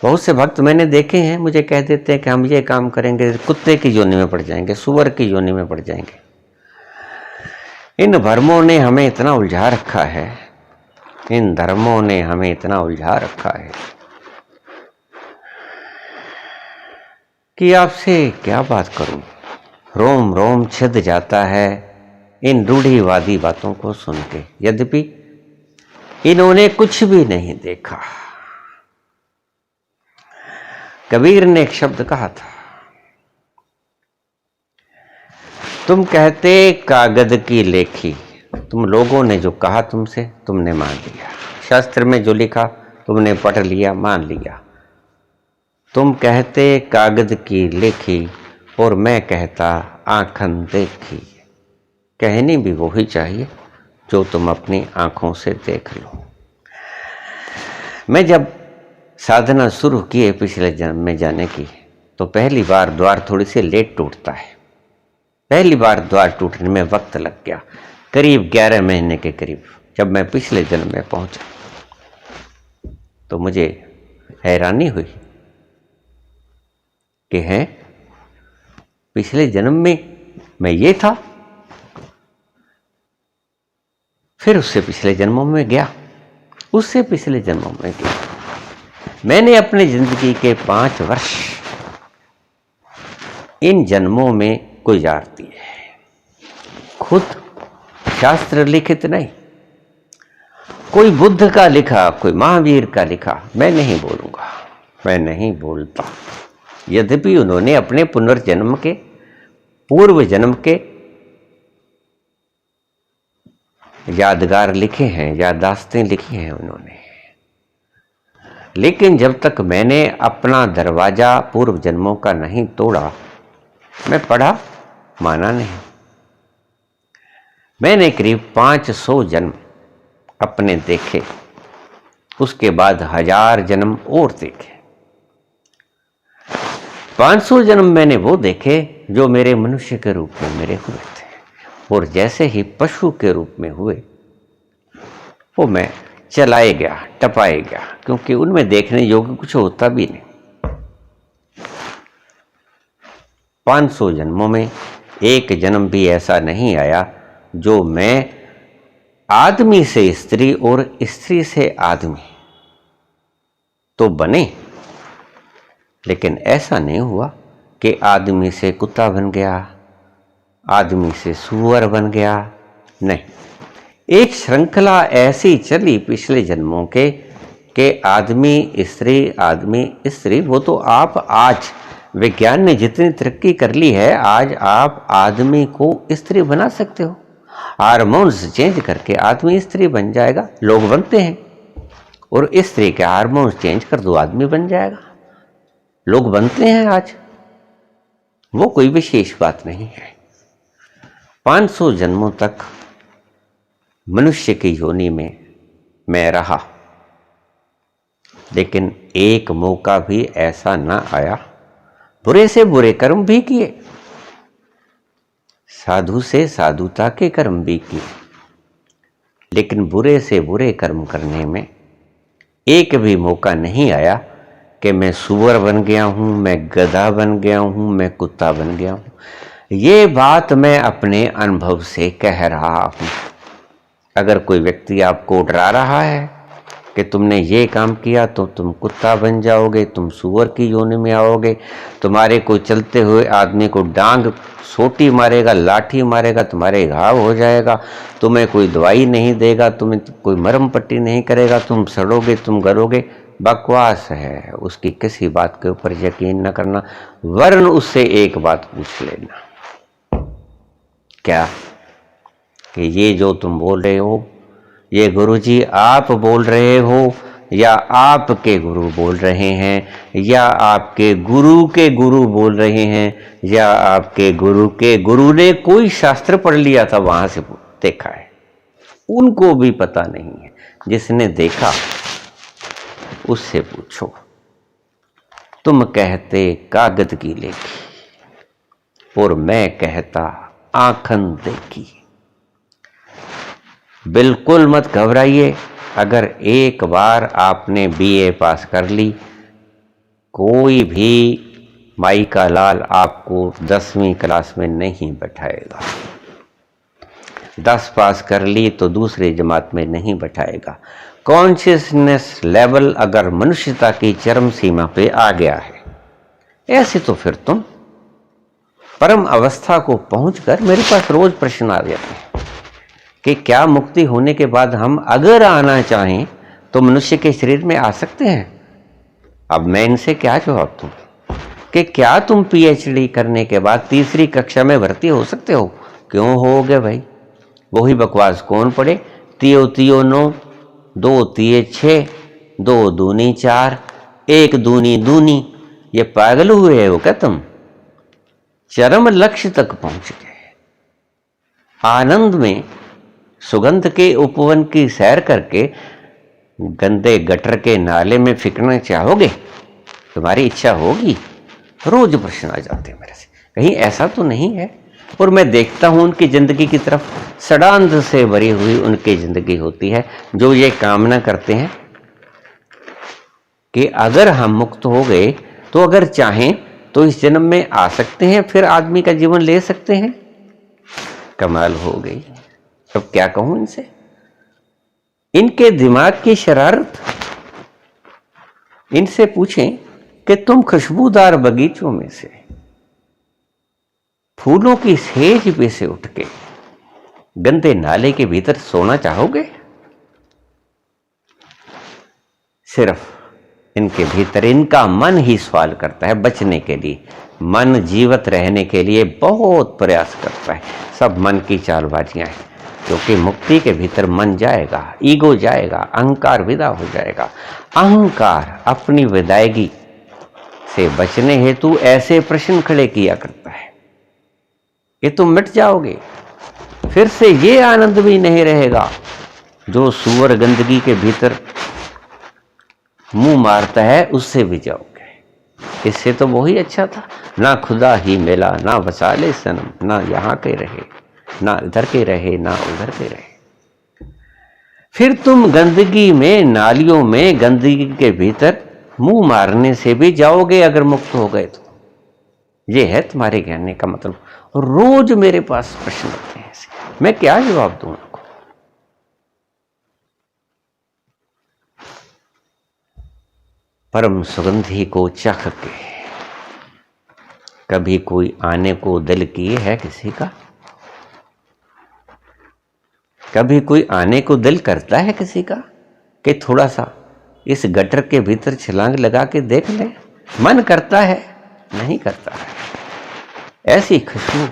बहुत से भक्त मैंने देखे हैं मुझे कह देते हैं कि हम ये काम करेंगे कुत्ते की योनि में पड़ जाएंगे, सुअर की योनि में पड़ जाएंगे। इन भ्रमों ने हमें इतना उलझा रखा है, इन धर्मों ने हमें इतना उलझा रखा है कि आपसे क्या बात करूं। रोम रोम छिद जाता है इन रूढ़िवादी बातों को सुन के, यद्यपि इन्होंने कुछ भी नहीं देखा। कबीर ने एक शब्द कहा था, तुम कहते कागज की लेखी, तुम लोगों ने जो कहा तुमसे तुमने मान लिया, शास्त्र में जो लिखा तुमने पढ़ लिया, मान लिया। तुम कहते कागज की लेखी और मैं कहता आंखन देखी। कहनी भी वही चाहिए जो तुम अपनी आंखों से देख लो। मैं जब साधना शुरू किए पिछले जन्म में जाने की, तो पहली बार द्वार थोड़ी सी लेट टूटता है। पहली बार द्वार टूटने में वक्त लग गया, करीब 11 महीने के करीब। जब मैं पिछले जन्म में पहुंचा तो मुझे हैरानी हुई कि हैं, पिछले जन्म में मैं ये था, फिर उससे पिछले जन्मों में गया, उससे पिछले जन्मों में गया। मैंने अपनी जिंदगी के 5 वर्ष इन जन्मों में गुजार दिए, खुद शास्त्र लिखित नहीं, कोई बुद्ध का लिखा, कोई महावीर का लिखा मैं नहीं बोलूंगा, मैं नहीं बोलता। यद्यपि उन्होंने अपने पुनर्जन्म के, पूर्व जन्म के यादगार लिखे हैं, याददाश्तें लिखी हैं उन्होंने, लेकिन जब तक मैंने अपना दरवाजा पूर्व जन्मों का नहीं तोड़ा, मैं पढ़ा, माना नहीं। मैंने करीब 500 जन्म अपने देखे, उसके बाद 1000 जन्म और देखे। 500 जन्म मैंने वो देखे जो मेरे मनुष्य के रूप में मेरे हुए थे, और जैसे ही पशु के रूप में हुए वो मैं चलाए गया, टपाए गया, क्योंकि उनमें देखने योग्य कुछ होता भी नहीं। 500 जन्मों में एक जन्म भी ऐसा नहीं आया जो मैं आदमी से स्त्री और स्त्री से आदमी तो बने, लेकिन ऐसा नहीं हुआ कि आदमी से कुत्ता बन गया, आदमी से सूअर बन गया। नहीं, एक श्रृंखला ऐसी चली पिछले जन्मों के आदमी स्त्री। वो तो आप आज विज्ञान ने जितनी तरक्की कर ली है, आज आप आदमी को स्त्री बना सकते हो। हार्मोन्स चेंज करके आदमी स्त्री बन जाएगा, लोग बनते हैं। और स्त्री के हार्मोन्स चेंज कर दो, आदमी बन जाएगा, लोग बनते हैं आज। वो कोई विशेष बात नहीं है। 500 जन्मों तक मनुष्य की योनि में मैं रहा, लेकिन एक मौका भी ऐसा ना आया, बुरे से बुरे कर्म भी किए, साधु से साधुता के कर्म भी किए, लेकिन बुरे से बुरे कर्म करने में एक भी मौका नहीं आया कि मैं सूअर बन गया हूं, मैं गधा बन गया हूं, मैं कुत्ता बन गया हूं। ये बात मैं अपने अनुभव से कह रहा हूं। अगर कोई व्यक्ति आपको डरा रहा है कि तुमने ये काम किया तो तुम कुत्ता बन जाओगे, तुम सूअर की योनि में आओगे, तुम्हारे कोई चलते हुए आदमी को डांग सोटी मारेगा, लाठी मारेगा, तुम्हारे घाव हो जाएगा, तुम्हें कोई दवाई नहीं देगा, तुम्हें कोई मरहम पट्टी नहीं करेगा, तुम सड़ोगे, तुम गरोगे, बकवास है। उसकी किसी बात के ऊपर यकीन न करना, वरन उससे एक बात पूछ लेना, क्या कि ये जो तुम बोल रहे हो, ये गुरुजी आप बोल रहे हो या आपके गुरु बोल रहे हैं, या आपके गुरु के गुरु बोल रहे हैं, या आपके गुरु के गुरु ने कोई शास्त्र पढ़ लिया था वहां से देखा है? उनको भी पता नहीं है। जिसने देखा उससे पूछो। तुम कहते कागज की लेखी और मैं कहता आंखन देखी। बिल्कुल मत घबराइए। अगर एक बार आपने बीए पास कर ली, कोई भी माई का लाल आपको 10वीं क्लास में नहीं बैठाएगा। 10 पास कर ली तो दूसरी जमात में नहीं बैठाएगा। कॉन्शियसनेस लेवल अगर मनुष्यता की चरम सीमा पे आ गया है, ऐसे तो फिर तुम परम अवस्था को पहुंचकर मेरे पास रोज प्रश्न आ जाते हैं कि क्या मुक्ति होने के बाद हम अगर आना चाहें तो मनुष्य के शरीर में आ सकते हैं। अब मैं इनसे क्या जवाब दूं कि क्या तुम पीएचडी करने के बाद तीसरी कक्षा में भर्ती हो सकते हो? क्यों होगे भाई? वही बकवास कौन पढ़े? तियो तियो 9, 2 तिये 6, 2 दूनी 4, 1 दूनी दूनी। ये पागल हुए हो क्या तुम? चरम लक्ष्य तक पहुंच गए। आनंद में सुगंध के उपवन की सैर करके गंदे गटर के नाले में फेंकना चाहोगे? तुम्हारी इच्छा होगी? रोज प्रश्न आ जाते हैं मेरे से, कहीं ऐसा तो नहीं है? और मैं देखता हूं उनकी जिंदगी की तरफ, षड्यंत्र से भरी हुई उनकी जिंदगी होती है, जो ये कामना करते हैं कि अगर हम मुक्त हो गए तो अगर चाहें तो इस जन्म में आ सकते हैं, फिर आदमी का जीवन ले सकते हैं। कमाल हो गई। अब क्या कहूं इनसे? इनके दिमाग की शरारत। इनसे पूछें कि तुम खुशबूदार बगीचों में से, फूलों की सेज पे से उठ के गंदे नाले के भीतर सोना चाहोगे? सिर्फ इनके भीतर इनका मन ही सवाल करता है बचने के लिए। मन जीवित रहने के लिए बहुत प्रयास करता है। सब मन की चालबाजियां हैं, क्योंकि मुक्ति के भीतर मन जाएगा, ईगो जाएगा, अहंकार विदा हो जाएगा। अहंकार अपनी विदायगी से बचने हेतु ऐसे प्रश्न खड़े किया करता है कि तुम मिट जाओगे, फिर से ये आनंद भी नहीं रहेगा जो सूअर गंदगी के भीतर मुंह मारता है, उससे भी जाओगे। इससे तो वही अच्छा था, ना खुदा ही मिला, ना वसाले सनम, ना यहाँ के रहे, ना इधर के रहे, ना उधर के रहे। फिर तुम गंदगी में, नालियों में, गंदगी के भीतर मुंह मारने से भी जाओगे अगर मुक्त हो गए तो। ये है तुम्हारे कहने का मतलब। रोज मेरे पास प्रश्न आते हैं, मैं क्या जवाब दूं उनको? परम सुगंधी को चख के कभी कोई आने को दिल किए है किसी का? कभी कोई आने को दिल करता है किसी का कि थोड़ा सा इस गटर के भीतर छलांग लगा के देख ले? मन करता है? नहीं करता है। ऐसी खुशबू,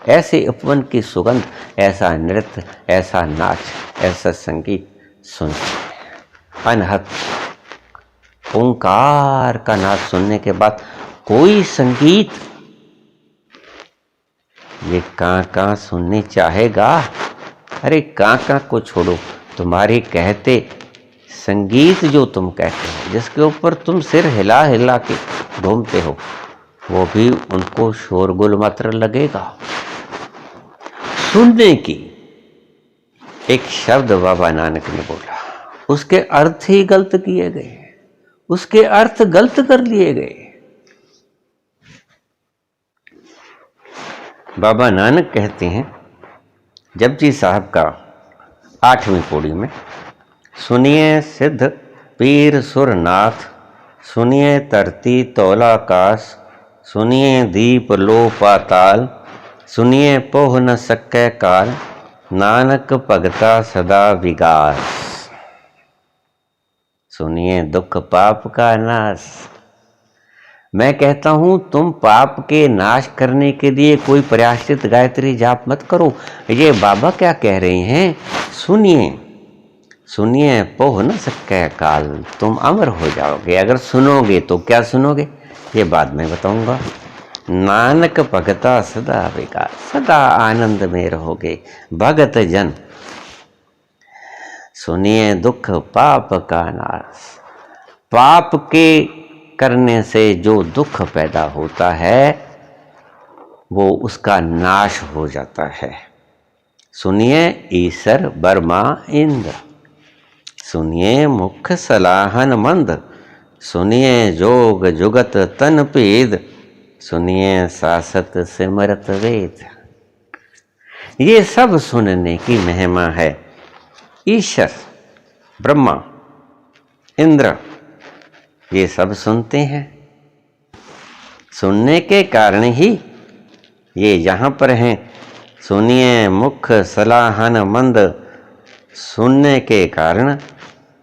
ऐसे उपवन की सुगंध, ऐसा नृत्य, ऐसा नाच, ऐसा संगीत सुनते हैं। अनहद ओंकार का नाच सुनने के बाद कोई संगीत ये कां सुनने चाहेगा? अरे कां को छोड़ो, तुम्हारे कहते संगीत जो तुम कहते हो, जिसके ऊपर तुम सिर हिला हिला के घूमते हो, वो भी उनको शोरगुल मात्र लगेगा। सुनने की एक शब्द बाबा नानक ने बोला, उसके अर्थ ही गलत किए गए, उसके अर्थ गलत कर लिए गए। बाबा नानक कहते हैं जपजी साहब का 8वीं पौड़ी में, सुनिए सिद्ध पीर सुरनाथ, सुनिए धरती तौलाकाश, सुनिए दीप लो पाताल, सुनिए पोह न सकै काल, नानक भगता सदा विगास। सुनिए दुख पाप का नाश। मैं कहता हूं तुम पाप के नाश करने के लिए कोई प्रायश्चित गायत्री जाप मत करो। ये बाबा क्या कह रहे हैं? सुनिए, सुनिए पोह न सकै काल, तुम अमर हो जाओगे अगर सुनोगे तो। क्या सुनोगे ये बाद में बताऊंगा। नानक भगता सदा विकास, सदा आनंद में रहोगे भगत जन। सुनिए दुख पाप का नाश, पाप के करने से जो दुख पैदा होता है वो उसका नाश हो जाता है। सुनिए ईश्वर बर्मा इंद्र, सुनिए मुख सलाहन मंद, सुनिए जोग जुगत तन पेद, सुनिए सासत सिमरत वेद। ये सब सुनने की महिमा है। ईश्वर, ब्रह्मा, इंद्र ये सब सुनते हैं। सुनने के कारण ही ये यहाँ पर हैं। सुनिए मुख सलाहन मंद, सुनने के कारण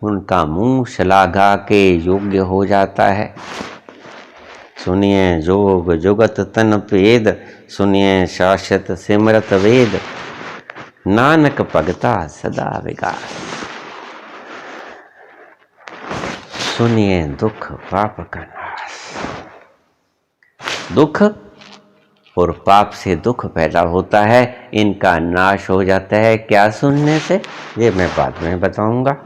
उनका मुंह शलाघा के योग्य हो जाता है। सुनिए जोग जुगत तन भेद, सुनिए शाश्वत सिमरत वेद, नानक भगता सदा विकास। सुनिए दुख पाप का नाश। दुख और पाप से दुख पैदा होता है, इनका नाश हो जाता है। क्या सुनने से? ये मैं बाद में बताऊंगा।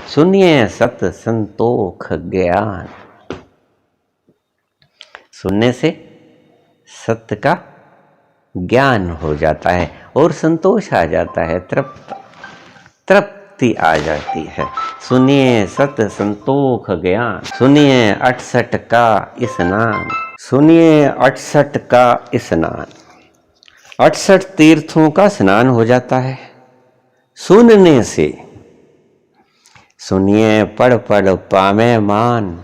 सुनिए सत संतोख ज्ञान। सुनने से सत्य का ज्ञान हो जाता है और संतोष आ जाता है, तृप्ति आ जाती है। सुनिए सत संतोख ज्ञान। सुनिए 68 का स्नान। सुनिए 68 का स्नान। 68 तीर्थों का स्नान हो जाता है सुनने से। सुनिए पढ़ पढ़ पावे मान,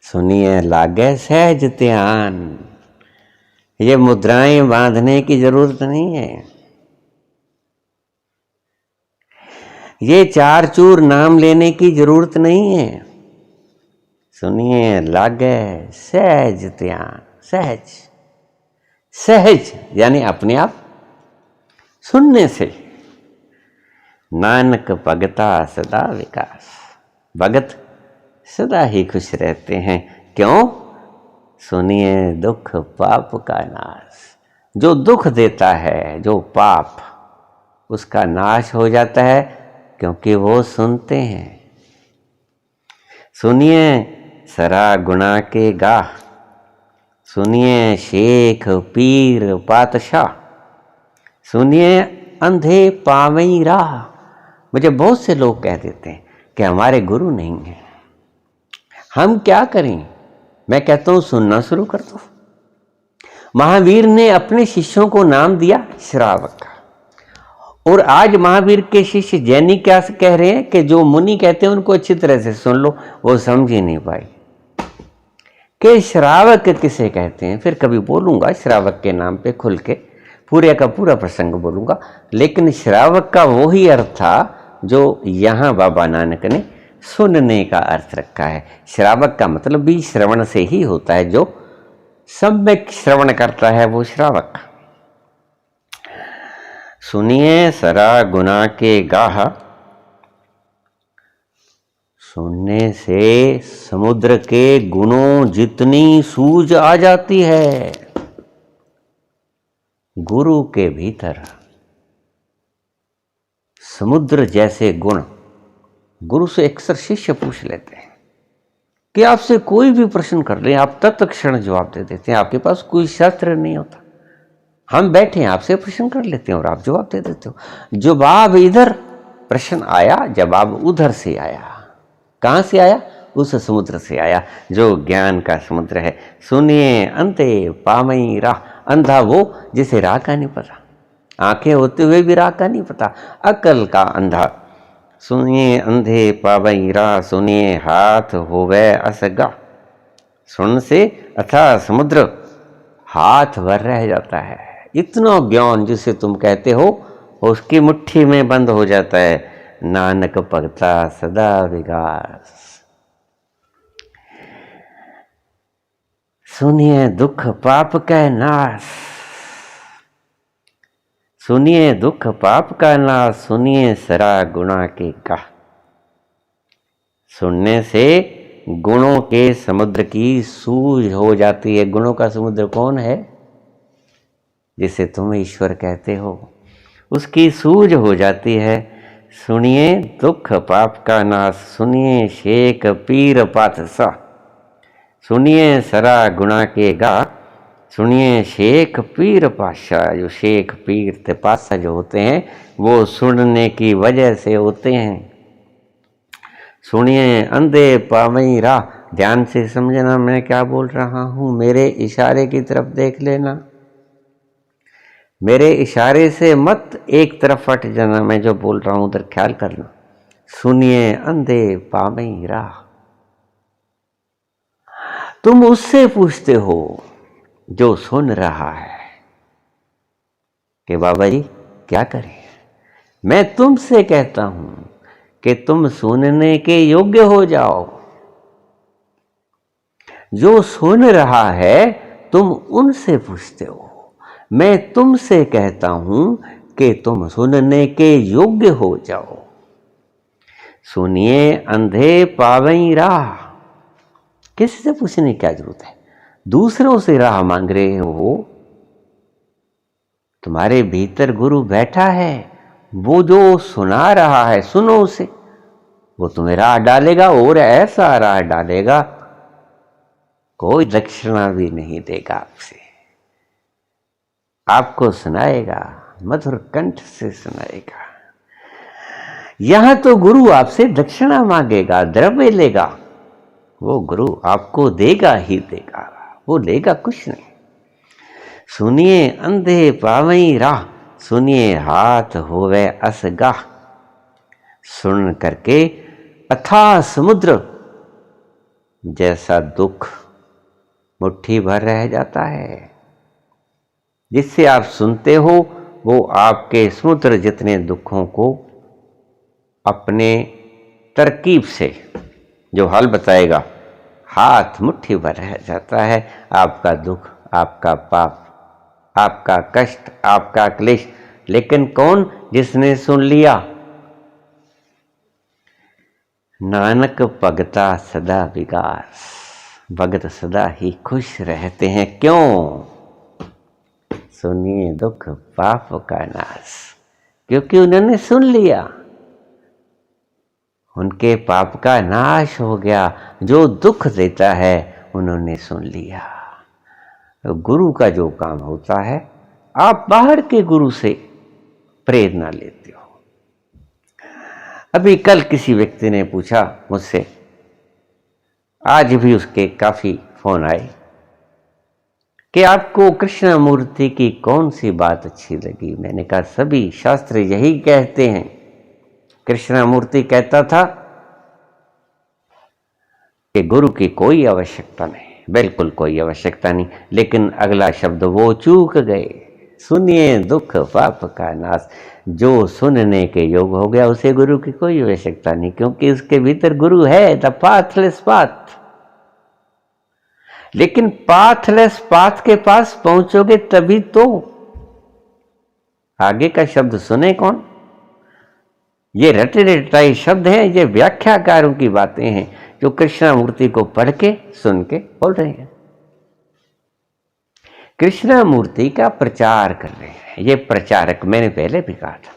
सुनिए लागे सहज ध्यान। ये मुद्राएं बांधने की जरूरत नहीं है, ये चार चूर नाम लेने की जरूरत नहीं है। सुनिए लागे सहज ध्यान। सहज, सहज यानी अपने आप सुनने से। नानक भगता सदा विकास। भगत सदा ही खुश रहते हैं। क्यों? सुनिए दुख पाप का नाश। जो दुख देता है, जो पाप, उसका नाश हो जाता है क्योंकि वो सुनते हैं। सुनिए सरा गुणा के गाह, सुनिए शेख पीर पातशाह, सुनिए अंधे पावई राह। मुझे बहुत से लोग कह देते हैं कि हमारे गुरु नहीं हैं, हम क्या करें? मैं कहता हूं सुनना शुरू कर दो। महावीर ने अपने शिष्यों को नाम दिया श्रावक का, और आज महावीर के शिष्य जैनी क्या कह रहे हैं कि जो मुनि कहते हैं उनको अच्छी तरह से सुन लो। वो समझ ही नहीं पाई कि श्रावक किसे कहते हैं। फिर कभी बोलूंगा श्रावक के नाम पे खुल के, पूरे का पूरा प्रसंग बोलूंगा। लेकिन श्रावक का वही अर्थ था जो यहाँ बाबा नानक ने सुनने का अर्थ रखा है। श्रावक का मतलब भी श्रवण से ही होता है, जो सम्यक श्रवण करता है वो श्रावक। सुनिए सरा गुना के गाह। सुनने से समुद्र के गुणों जितनी सूझ आ जाती है गुरु के भीतर, समुद्र जैसे गुण। गुरु से अक्सर शिष्य पूछ लेते हैं कि आपसे कोई भी प्रश्न कर ले, आप तत्क्षण जवाब दे देते हैं। आपके पास कोई शास्त्र नहीं होता, हम बैठे हैं आपसे प्रश्न कर लेते हैं और आप जवाब दे देते हो। जवाब इधर, प्रश्न आया, जवाब उधर से आया। कहां से आया? उस समुद्र से आया जो ज्ञान का समुद्र है। सुनिए अंधे पावई राह। अंधा वो जिसे राह का नहीं पता, आंखें होते हुए भी राह का नहीं पता, अकल का अंधा। सुनिए अंधे पावई राह, सुनिए हाथ होवे असगा। सुन से अथा समुद्र हाथ भर रह जाता है। इतना ज्ञान जिसे तुम कहते हो उसकी मुट्ठी में बंद हो जाता है। नानक भगता सदा विकास। सुनिए दुख पाप का नाश। सुनिए दुख पाप का नाश, सुनिए सरा गुणा के का। सुनने से गुणों के समुद्र की सूझ हो जाती है। गुणों का समुद्र कौन है? जिसे तुम ईश्वर कहते हो, उसकी सूझ हो जाती है। सुनिए दुख पाप का नाश, सुनिए शेख पीर पातशाह। सुनिए सरा गुणा के गा। सुनिए शेख पीर पातशाह। जो शेख पीर ते पातशाह जो होते हैं वो सुनने की वजह से होते हैं। सुनिए अंधे पावई राह। ध्यान से समझना मैं क्या बोल रहा हूं, मेरे इशारे की तरफ देख लेना, मेरे इशारे से मत एक तरफ हट जाना। मैं जो बोल रहा हूं उधर ख्याल करना। सुनिए अंधे पावई राह। तुम उससे पूछते हो जो सुन रहा है कि बाबा जी क्या करें, मैं तुमसे कहता हूं कि तुम सुनने के योग्य हो जाओ। जो सुन रहा है तुम उनसे पूछते हो, मैं तुमसे कहता हूं कि तुम सुनने के योग्य हो जाओ। सुनिए अंधे पावई राह, किसी से पूछने की क्या जरूरत है, दूसरों से राह मांग रहे हो। तुम्हारे भीतर गुरु बैठा है, वो जो सुना रहा है सुनो उसे, वो तुम्हें राह डालेगा और ऐसा राह डालेगा कोई दक्षिणा भी नहीं देगा आपसे, आपको सुनाएगा, मधुर कंठ से सुनाएगा। यहां तो गुरु आपसे दक्षिणा मांगेगा, द्रव्य लेगा, वो गुरु आपको देगा ही देगा, वो लेगा कुछ नहीं। सुनिए अंधे पावई राह, सुनिए हाथ होवे असगाह। सुन करके अथाह समुद्र जैसा दुख मुट्ठी भर रह जाता है। जिससे आप सुनते हो वो आपके समुद्र जितने दुखों को अपने तरकीब से जो हल बताएगा, हाथ मुट्ठी भर रह जाता है। आपका दुख, आपका पाप, आपका कष्ट, आपका क्लेश। लेकिन कौन? जिसने सुन लिया। नानक भगता सदा विकास, भगत सदा ही खुश रहते हैं। क्यों? सुनिए दुख पाप का नाश, क्योंकि उन्होंने सुन लिया, उनके पाप का नाश हो गया। जो दुख देता है उन्होंने सुन लिया। तो गुरु का जो काम होता है, आप बाहर के गुरु से प्रेरणा लेते हो। अभी कल किसी व्यक्ति ने पूछा मुझसे, आज भी उसके काफी फोन आए कि आपको कृष्णमूर्ति की कौन सी बात अच्छी लगी। मैंने कहा सभी शास्त्र यही कहते हैं। कृष्णमूर्ति कहता था कि गुरु की कोई आवश्यकता नहीं, बिल्कुल कोई आवश्यकता नहीं। लेकिन अगला शब्द वो चूक गए, सुनिए दुख पाप का नाश। जो सुनने के योग हो गया उसे गुरु की कोई आवश्यकता नहीं, क्योंकि उसके भीतर गुरु है, द पाथलेस पाथ। लेकिन पाथलेस पाथ के पास पहुंचोगे तभी तो। आगे का शब्द सुने कौन? ये रटे रटाई शब्द हैं, ये व्याख्याकारों की बातें हैं जो कृष्णमूर्ति को पढ़ के सुन के बोल रहे हैं। कृष्णमूर्ति का प्रचार कर रहे हैं ये प्रचारक। मैंने पहले भी कहा था,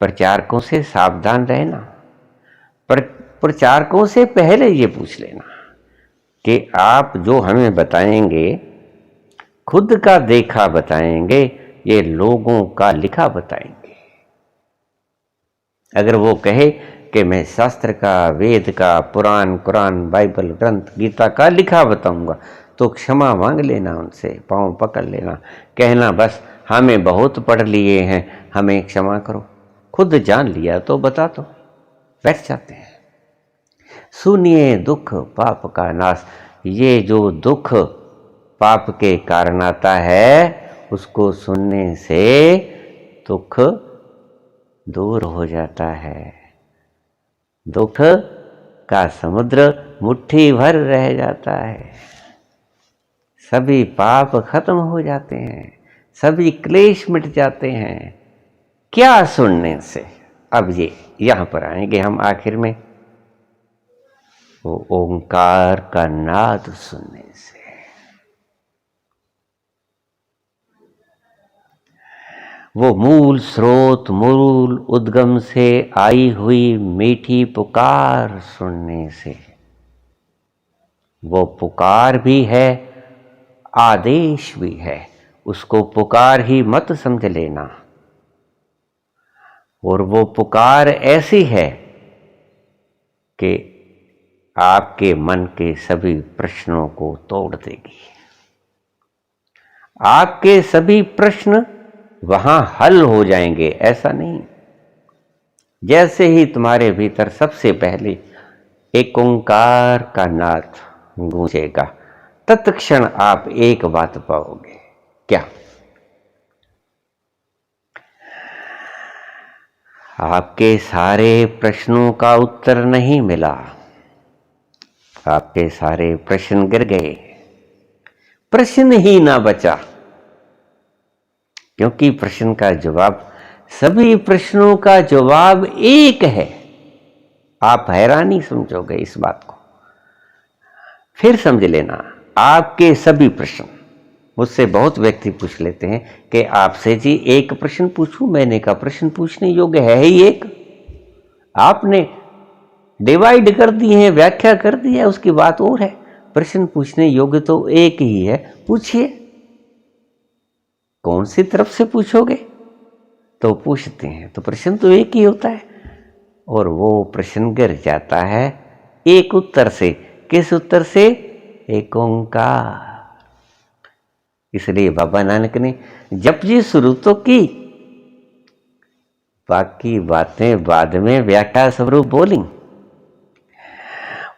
प्रचारकों से सावधान रहना। प्रचारकों से पहले ये पूछ लेना कि आप जो हमें बताएंगे खुद का देखा बताएंगे, ये लोगों का लिखा बताएंगे। अगर वो कहे कि मैं शास्त्र का, वेद का, पुराण, कुरान, बाइबल ग्रंथ, गीता का लिखा बताऊंगा, तो क्षमा मांग लेना उनसे, पांव पकड़ लेना, कहना बस हमें बहुत पढ़ लिए हैं, हमें क्षमा करो। खुद जान लिया तो बता दो, बैठ जाते हैं। सुनिए दुख पाप का नाश। ये जो दुख पाप के कारण आता है, उसको सुनने से दुख दूर हो जाता है। दुख का समुद्र मुट्ठी भर रह जाता है। सभी पाप खत्म हो जाते हैं, सभी क्लेश मिट जाते हैं। क्या सुनने से? अब ये यहां पर आएंगे हम आखिर में। वो ओंकार का नाद सुनने से। वो मूल स्रोत, मूल उद्गम से आई हुई मीठी पुकार सुनने से। वो पुकार भी है, आदेश भी है। उसको पुकार ही मत समझ लेना। और वो पुकार ऐसी है कि आपके मन के सभी प्रश्नों को तोड़ देगी। आपके सभी प्रश्न वहां हल हो जाएंगे, ऐसा नहीं। जैसे ही तुम्हारे भीतर सबसे पहले एक ओंकार का नाद गूंजेगा, तत्क्षण आप एक बात पाओगे। क्या? आपके सारे प्रश्नों का उत्तर नहीं मिला, आपके सारे प्रश्न गिर गए, प्रश्न ही ना बचा, क्योंकि प्रश्न का जवाब, सभी प्रश्नों का जवाब एक है। आप हैरानी समझोगे इस बात को। फिर समझ लेना, आपके सभी प्रश्न, मुझसे बहुत व्यक्ति पूछ लेते हैं कि आपसे जी एक प्रश्न पूछूं। मैंने कहा प्रश्न पूछने योग्य है ही एक, आपने डिवाइड कर दी है, व्याख्या कर दी है, उसकी बात और है। प्रश्न पूछने योग्य तो एक ही है, पूछिए। कौन सी तरफ से पूछोगे? तो पूछते हैं तो प्रश्न तो एक ही होता है, और वो प्रश्न गिर जाता है एक उत्तर से। किस उत्तर से? एक ओंकार। इसलिए बाबा नानक ने जप जी शुरू तो की, बाकी बातें बाद में व्याख्या स्वरूप बोली।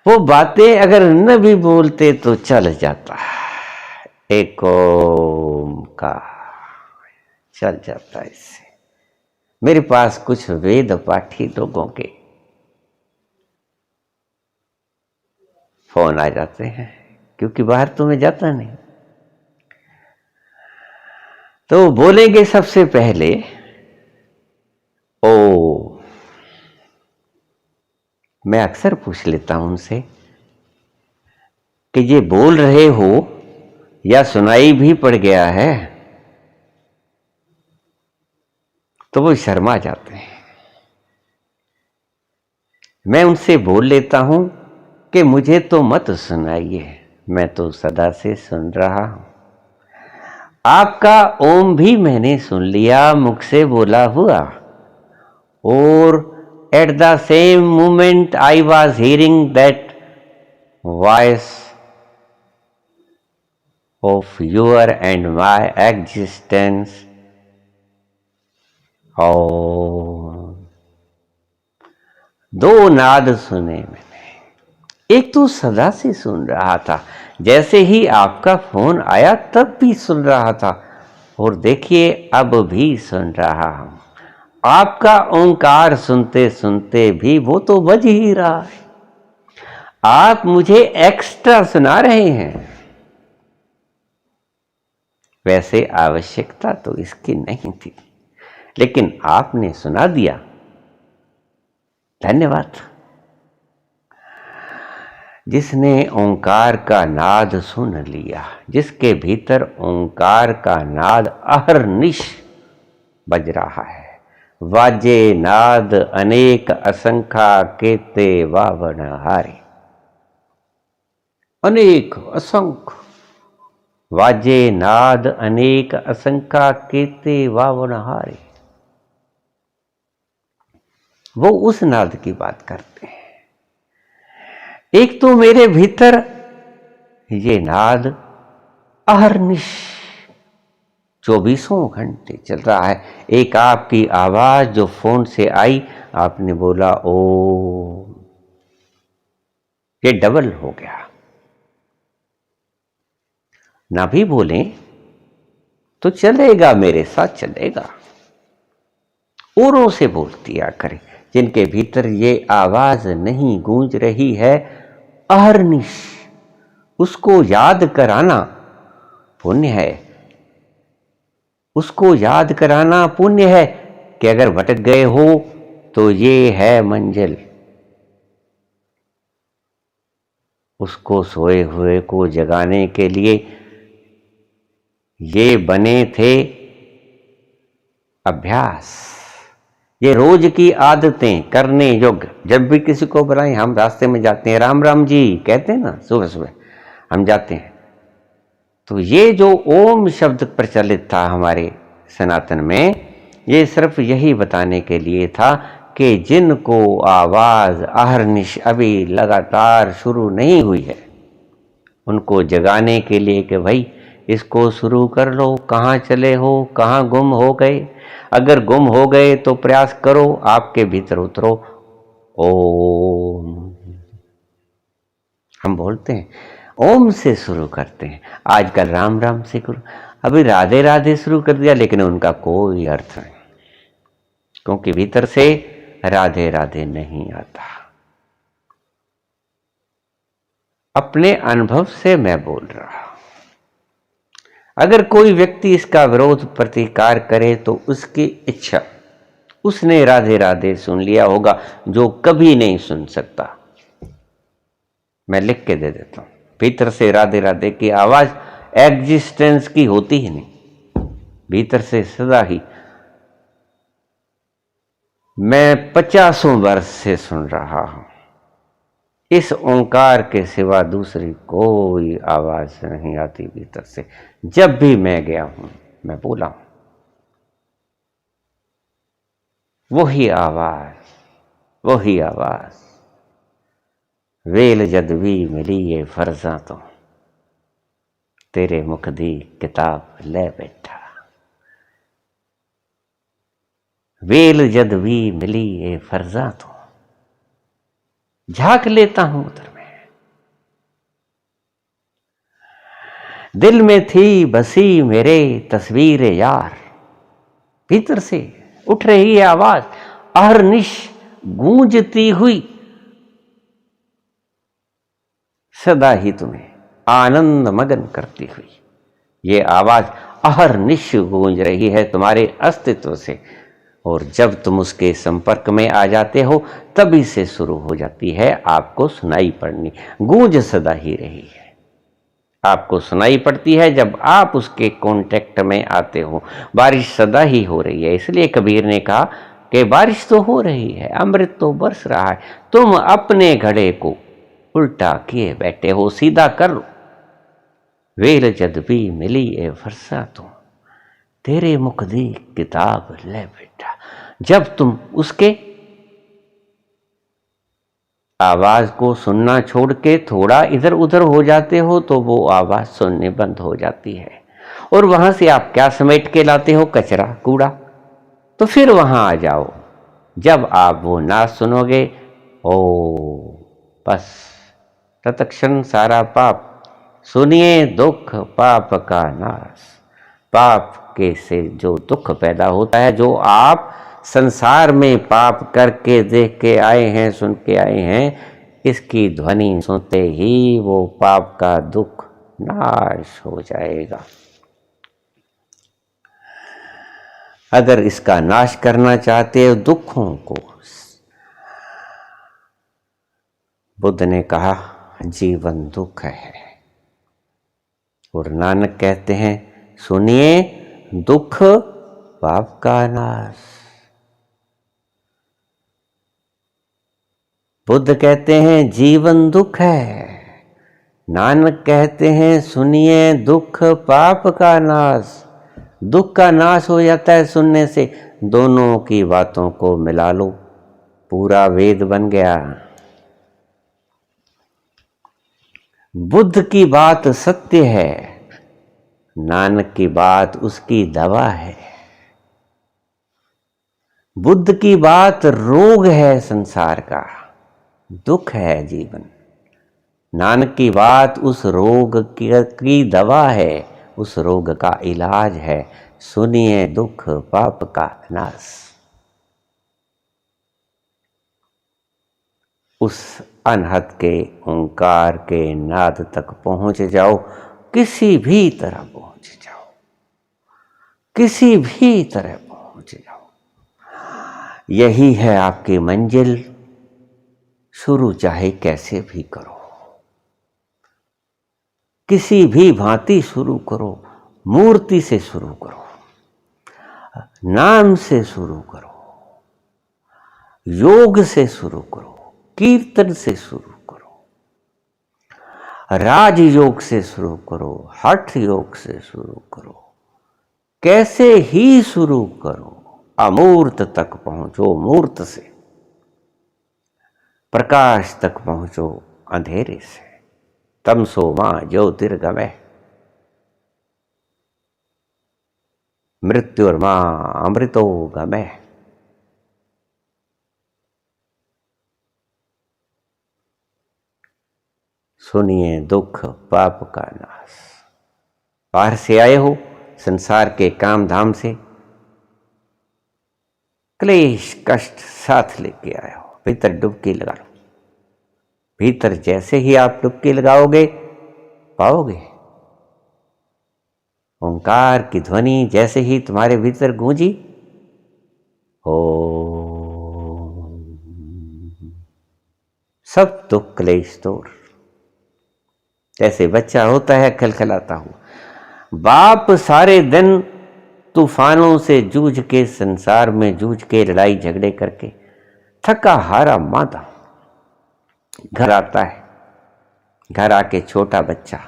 वो बातें अगर न भी बोलते तो चल जाता, एक ओंकार चल जाता। इससे मेरे पास कुछ वेद पाठी लोगों के फोन आ जाते हैं, क्योंकि बाहर तो मैं जाता नहीं, तो बोलेंगे सबसे पहले ओ। मैं अक्सर पूछ लेता हूं उनसे कि ये बोल रहे हो या सुनाई भी पड़ गया है? तो वो शर्मा जाते हैं। मैं उनसे बोल लेता हूं कि मुझे तो मत सुनाइए, मैं तो सदा से सुन रहा हूं। आपका ओम भी मैंने सुन लिया, मुख से बोला हुआ, और at the same moment I was hearing that voice of your and my existence. और दो नाद सुने मैंने। एक तो सदा से सुन रहा था, जैसे ही आपका फोन आया तब भी सुन रहा था, और देखिए अब भी सुन रहा हूं। आपका ओंकार सुनते सुनते भी वो तो बज ही रहा है, आप मुझे एक्स्ट्रा सुना रहे हैं। वैसे आवश्यकता तो इसकी नहीं थी, लेकिन आपने सुना दिया, धन्यवाद। जिसने ओंकार का नाद सुन लिया, जिसके भीतर ओंकार का नाद अहर्निश बज रहा है, वाजे नाद अनेक असंख्या केते वावन हारे। अनेक असंख्य वाजे नाद अनेक असंख्या केते वावन हारे। वो उस नाद की बात करते हैं। एक तो मेरे भीतर ये नाद अहर्निश 24 घंटे चल रहा है। एक आपकी आवाज जो फोन से आई, आपने बोला ओ, ये डबल हो गया। ना भी बोलें तो चलेगा, मेरे साथ चलेगा। औरों से बोलती आ करें जिनके भीतर ये आवाज नहीं गूंज रही है अहर्निश, उसको याद कराना पुण्य है। उसको याद कराना पुण्य है कि अगर भटक गए हो तो ये है मंजिल। उसको सोए हुए को जगाने के लिए ये बने थे अभ्यास, ये रोज की आदतें करने योग्य। जब भी किसी को बुलाएं, हम रास्ते में जाते हैं, राम राम जी कहते हैं ना, सुबह सुबह हम जाते हैं, तो ये जो ओम शब्द प्रचलित था हमारे सनातन में, ये सिर्फ यही बताने के लिए था कि जिनको आवाज अहर्निश अभी लगातार शुरू नहीं हुई है, उनको जगाने के लिए कि भाई इसको शुरू कर लो। कहाँ चले हो, कहाँ गुम हो गए? अगर गुम हो गए तो प्रयास करो, आपके भीतर उतरो। ओम हम बोलते हैं, ओम से शुरू करते हैं। आजकल राम राम से करो, अभी राधे राधे शुरू कर दिया, लेकिन उनका कोई अर्थ नहीं, क्योंकि भीतर से राधे राधे नहीं आता। अपने अनुभव से मैं बोल रहा हूं। अगर कोई व्यक्ति इसका विरोध प्रतिकार करे तो उसकी इच्छा, उसने राधे राधे सुन लिया होगा जो कभी नहीं सुन सकता। मैं लिख के दे देता हूं, भीतर से राधे राधे की आवाज एग्जिस्टेंस की होती ही नहीं, भीतर से सदा ही। मैं 50 वर्ष से सुन रहा हूं, इस ओंकार के सिवा दूसरी कोई आवाज नहीं आती भीतर से। जब भी मैं गया हूं, मैं बोला हूं, वही आवाज, वही आवाज। वेल जद भी मिली ये फर्जा तो तेरे मुख दी किताब ले बैठा। वेल जद भी मिली ये फर्जा तो झांक लेता हूं उधर में। दिल में थी बसी मेरे तस्वीर यार, भीतर से उठ रही है आवाज, अहरनिश गूंजती हुई, सदा ही तुम्हें आनंद मगन करती हुई। ये आवाज अहरनिश गूंज रही है तुम्हारे अस्तित्व से, और जब तुम उसके संपर्क में आ जाते हो तभी से शुरू हो जाती है आपको सुनाई पड़नी। गूंज सदा ही रही है, आपको सुनाई पड़ती है जब आप उसके कांटेक्ट में आते हो। बारिश सदा ही हो रही है, इसलिए कबीर ने कहा कि बारिश तो हो रही है, अमृत तो बरस रहा है, तुम अपने घड़े को उल्टा किए बैठे हो, सीधा कर लो। वेल जद भी मिली ए फरसा तो तेरे मुख दी किताब ले बैठा। जब तुम उसके आवाज को सुनना छोड़ के थोड़ा इधर उधर हो जाते हो तो वो आवाज सुनने बंद हो जाती है, और वहां से आप क्या समेट के लाते हो? कचरा, कूड़ा। तो फिर वहां आ जाओ, जब आप वो ना सुनोगे, ओ बस तत्क्षण सारा पाप, सुनिए दुख पाप का नाश। पाप के से जो दुख पैदा होता है, जो आप संसार में पाप करके देख के आए हैं, सुन के आए हैं, इसकी ध्वनि सुनते ही वो पाप का दुख नाश हो जाएगा। अगर इसका नाश करना चाहते हो दुखों को, बुद्ध ने कहा जीवन दुख है, और नानक कहते हैं सुनिए दुख पाप का नाश। बुद्ध कहते हैं जीवन दुख है, नानक कहते हैं सुनिए दुख पाप का नाश। दुख का नाश हो जाता है सुनने से। दोनों की बातों को मिला लो, पूरा वेद बन गया। बुद्ध की बात सत्य है, नानक की बात उसकी दवा है। बुद्ध की बात रोग है संसार का, दुख है जीवन। नानक की बात उस रोग की दवा है, उस रोग का इलाज है। सुनिए दुख पाप का नाश। उस अनहद के ओंकार के नाद तक पहुंच जाओ, किसी भी तरह पहुंच जाओ, किसी भी तरह पहुंच जाओ। यही है आपकी मंजिल। शुरू चाहे कैसे भी करो, किसी भी भांति शुरू करो, मूर्ति से शुरू करो, नाम से शुरू करो, योग से शुरू करो, कीर्तन से शुरू करो, राजयोग से शुरू करो, हठ योग से शुरू करो, कैसे ही शुरू करो, अमूर्त तक पहुंचो, मूर्त से प्रकाश तक पहुंचो, अंधेरे से। तमसो मां ज्योतिर्गमय, मृत्युर्मा अमृतो गमय। सुनिए दुख पाप का नाश। बाहर से आए हो संसार के काम धाम से, क्लेश कष्ट साथ लेके आए हो, भीतर डुबकी लगा लो। भीतर जैसे ही आप डुबकी लगाओगे पाओगे। ओंकार की ध्वनि जैसे ही तुम्हारे भीतर गूंजी, सब दुख क्लेश दूर। जैसे बच्चा होता है खलखलाता हुआ, बाप सारे दिन तूफानों से जूझ के, संसार में जूझ के, लड़ाई झगड़े करके थका हारा मादा घर आता है। घर आके छोटा बच्चा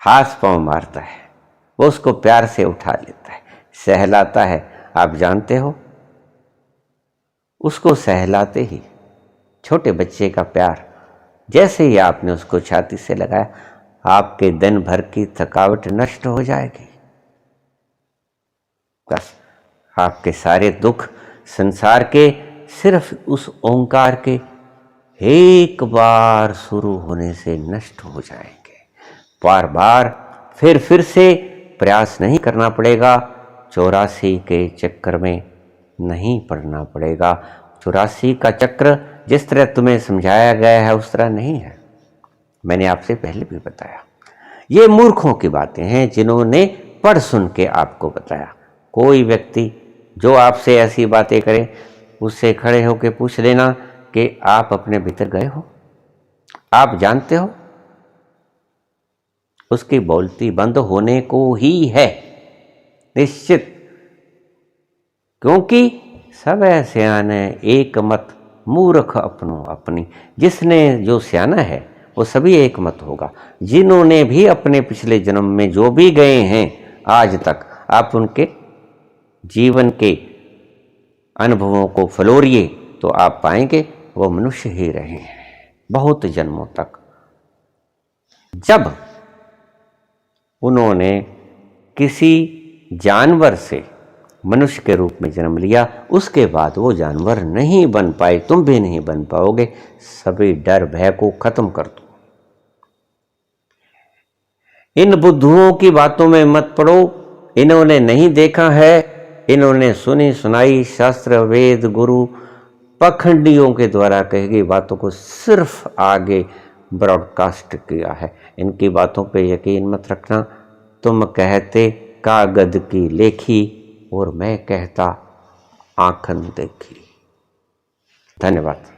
हाथ पांव मारता है, वो उसको प्यार से उठा लेता है, सहलाता है। आप जानते हो, उसको सहलाते ही छोटे बच्चे का प्यार, जैसे ही आपने उसको छाती से लगाया, आपके दिन भर की थकावट नष्ट हो जाएगी। बस आपके सारे दुख संसार के सिर्फ उस ओंकार के एक बार शुरू होने से नष्ट हो जाएंगे। बार बार फिर से प्रयास नहीं करना पड़ेगा, 84 के चक्कर में नहीं पड़ना पड़ेगा। 84 का चक्र जिस तरह तुम्हें समझाया गया है उस तरह नहीं है। मैंने आपसे पहले भी बताया, ये मूर्खों की बातें हैं जिन्होंने पढ़ सुन के आपको बताया। कोई व्यक्ति जो आपसे ऐसी बातें करे, उससे खड़े होकर पूछ लेना कि आप अपने भीतर गए हो, आप जानते हो। उसकी बोलती बंद होने को ही है निश्चित, क्योंकि सब सियाने एक मत, मूर्ख अपनो अपनी। जिसने जो सियाना है वो सभी एक मत होगा। जिन्होंने भी अपने पिछले जन्म में जो भी गए हैं आज तक, आप उनके जीवन के अनुभवों को फलोरिए तो आप पाएंगे वो मनुष्य ही रहे हैं बहुत जन्मों तक। जब उन्होंने किसी जानवर से मनुष्य के रूप में जन्म लिया, उसके बाद वो जानवर नहीं बन पाए, तुम भी नहीं बन पाओगे। सभी डर भय को खत्म कर दो। इन बुद्धुओं की बातों में मत पड़ो। इन्होंने नहीं देखा है, इन्होंने सुनी सुनाई शास्त्र वेद गुरु पखंडियों के द्वारा कही गई बातों को सिर्फ आगे ब्रॉडकास्ट किया है। इनकी बातों पे यकीन मत रखना। तुम कहते कागद की लेखी और मैं कहता आंखन देखी। धन्यवाद।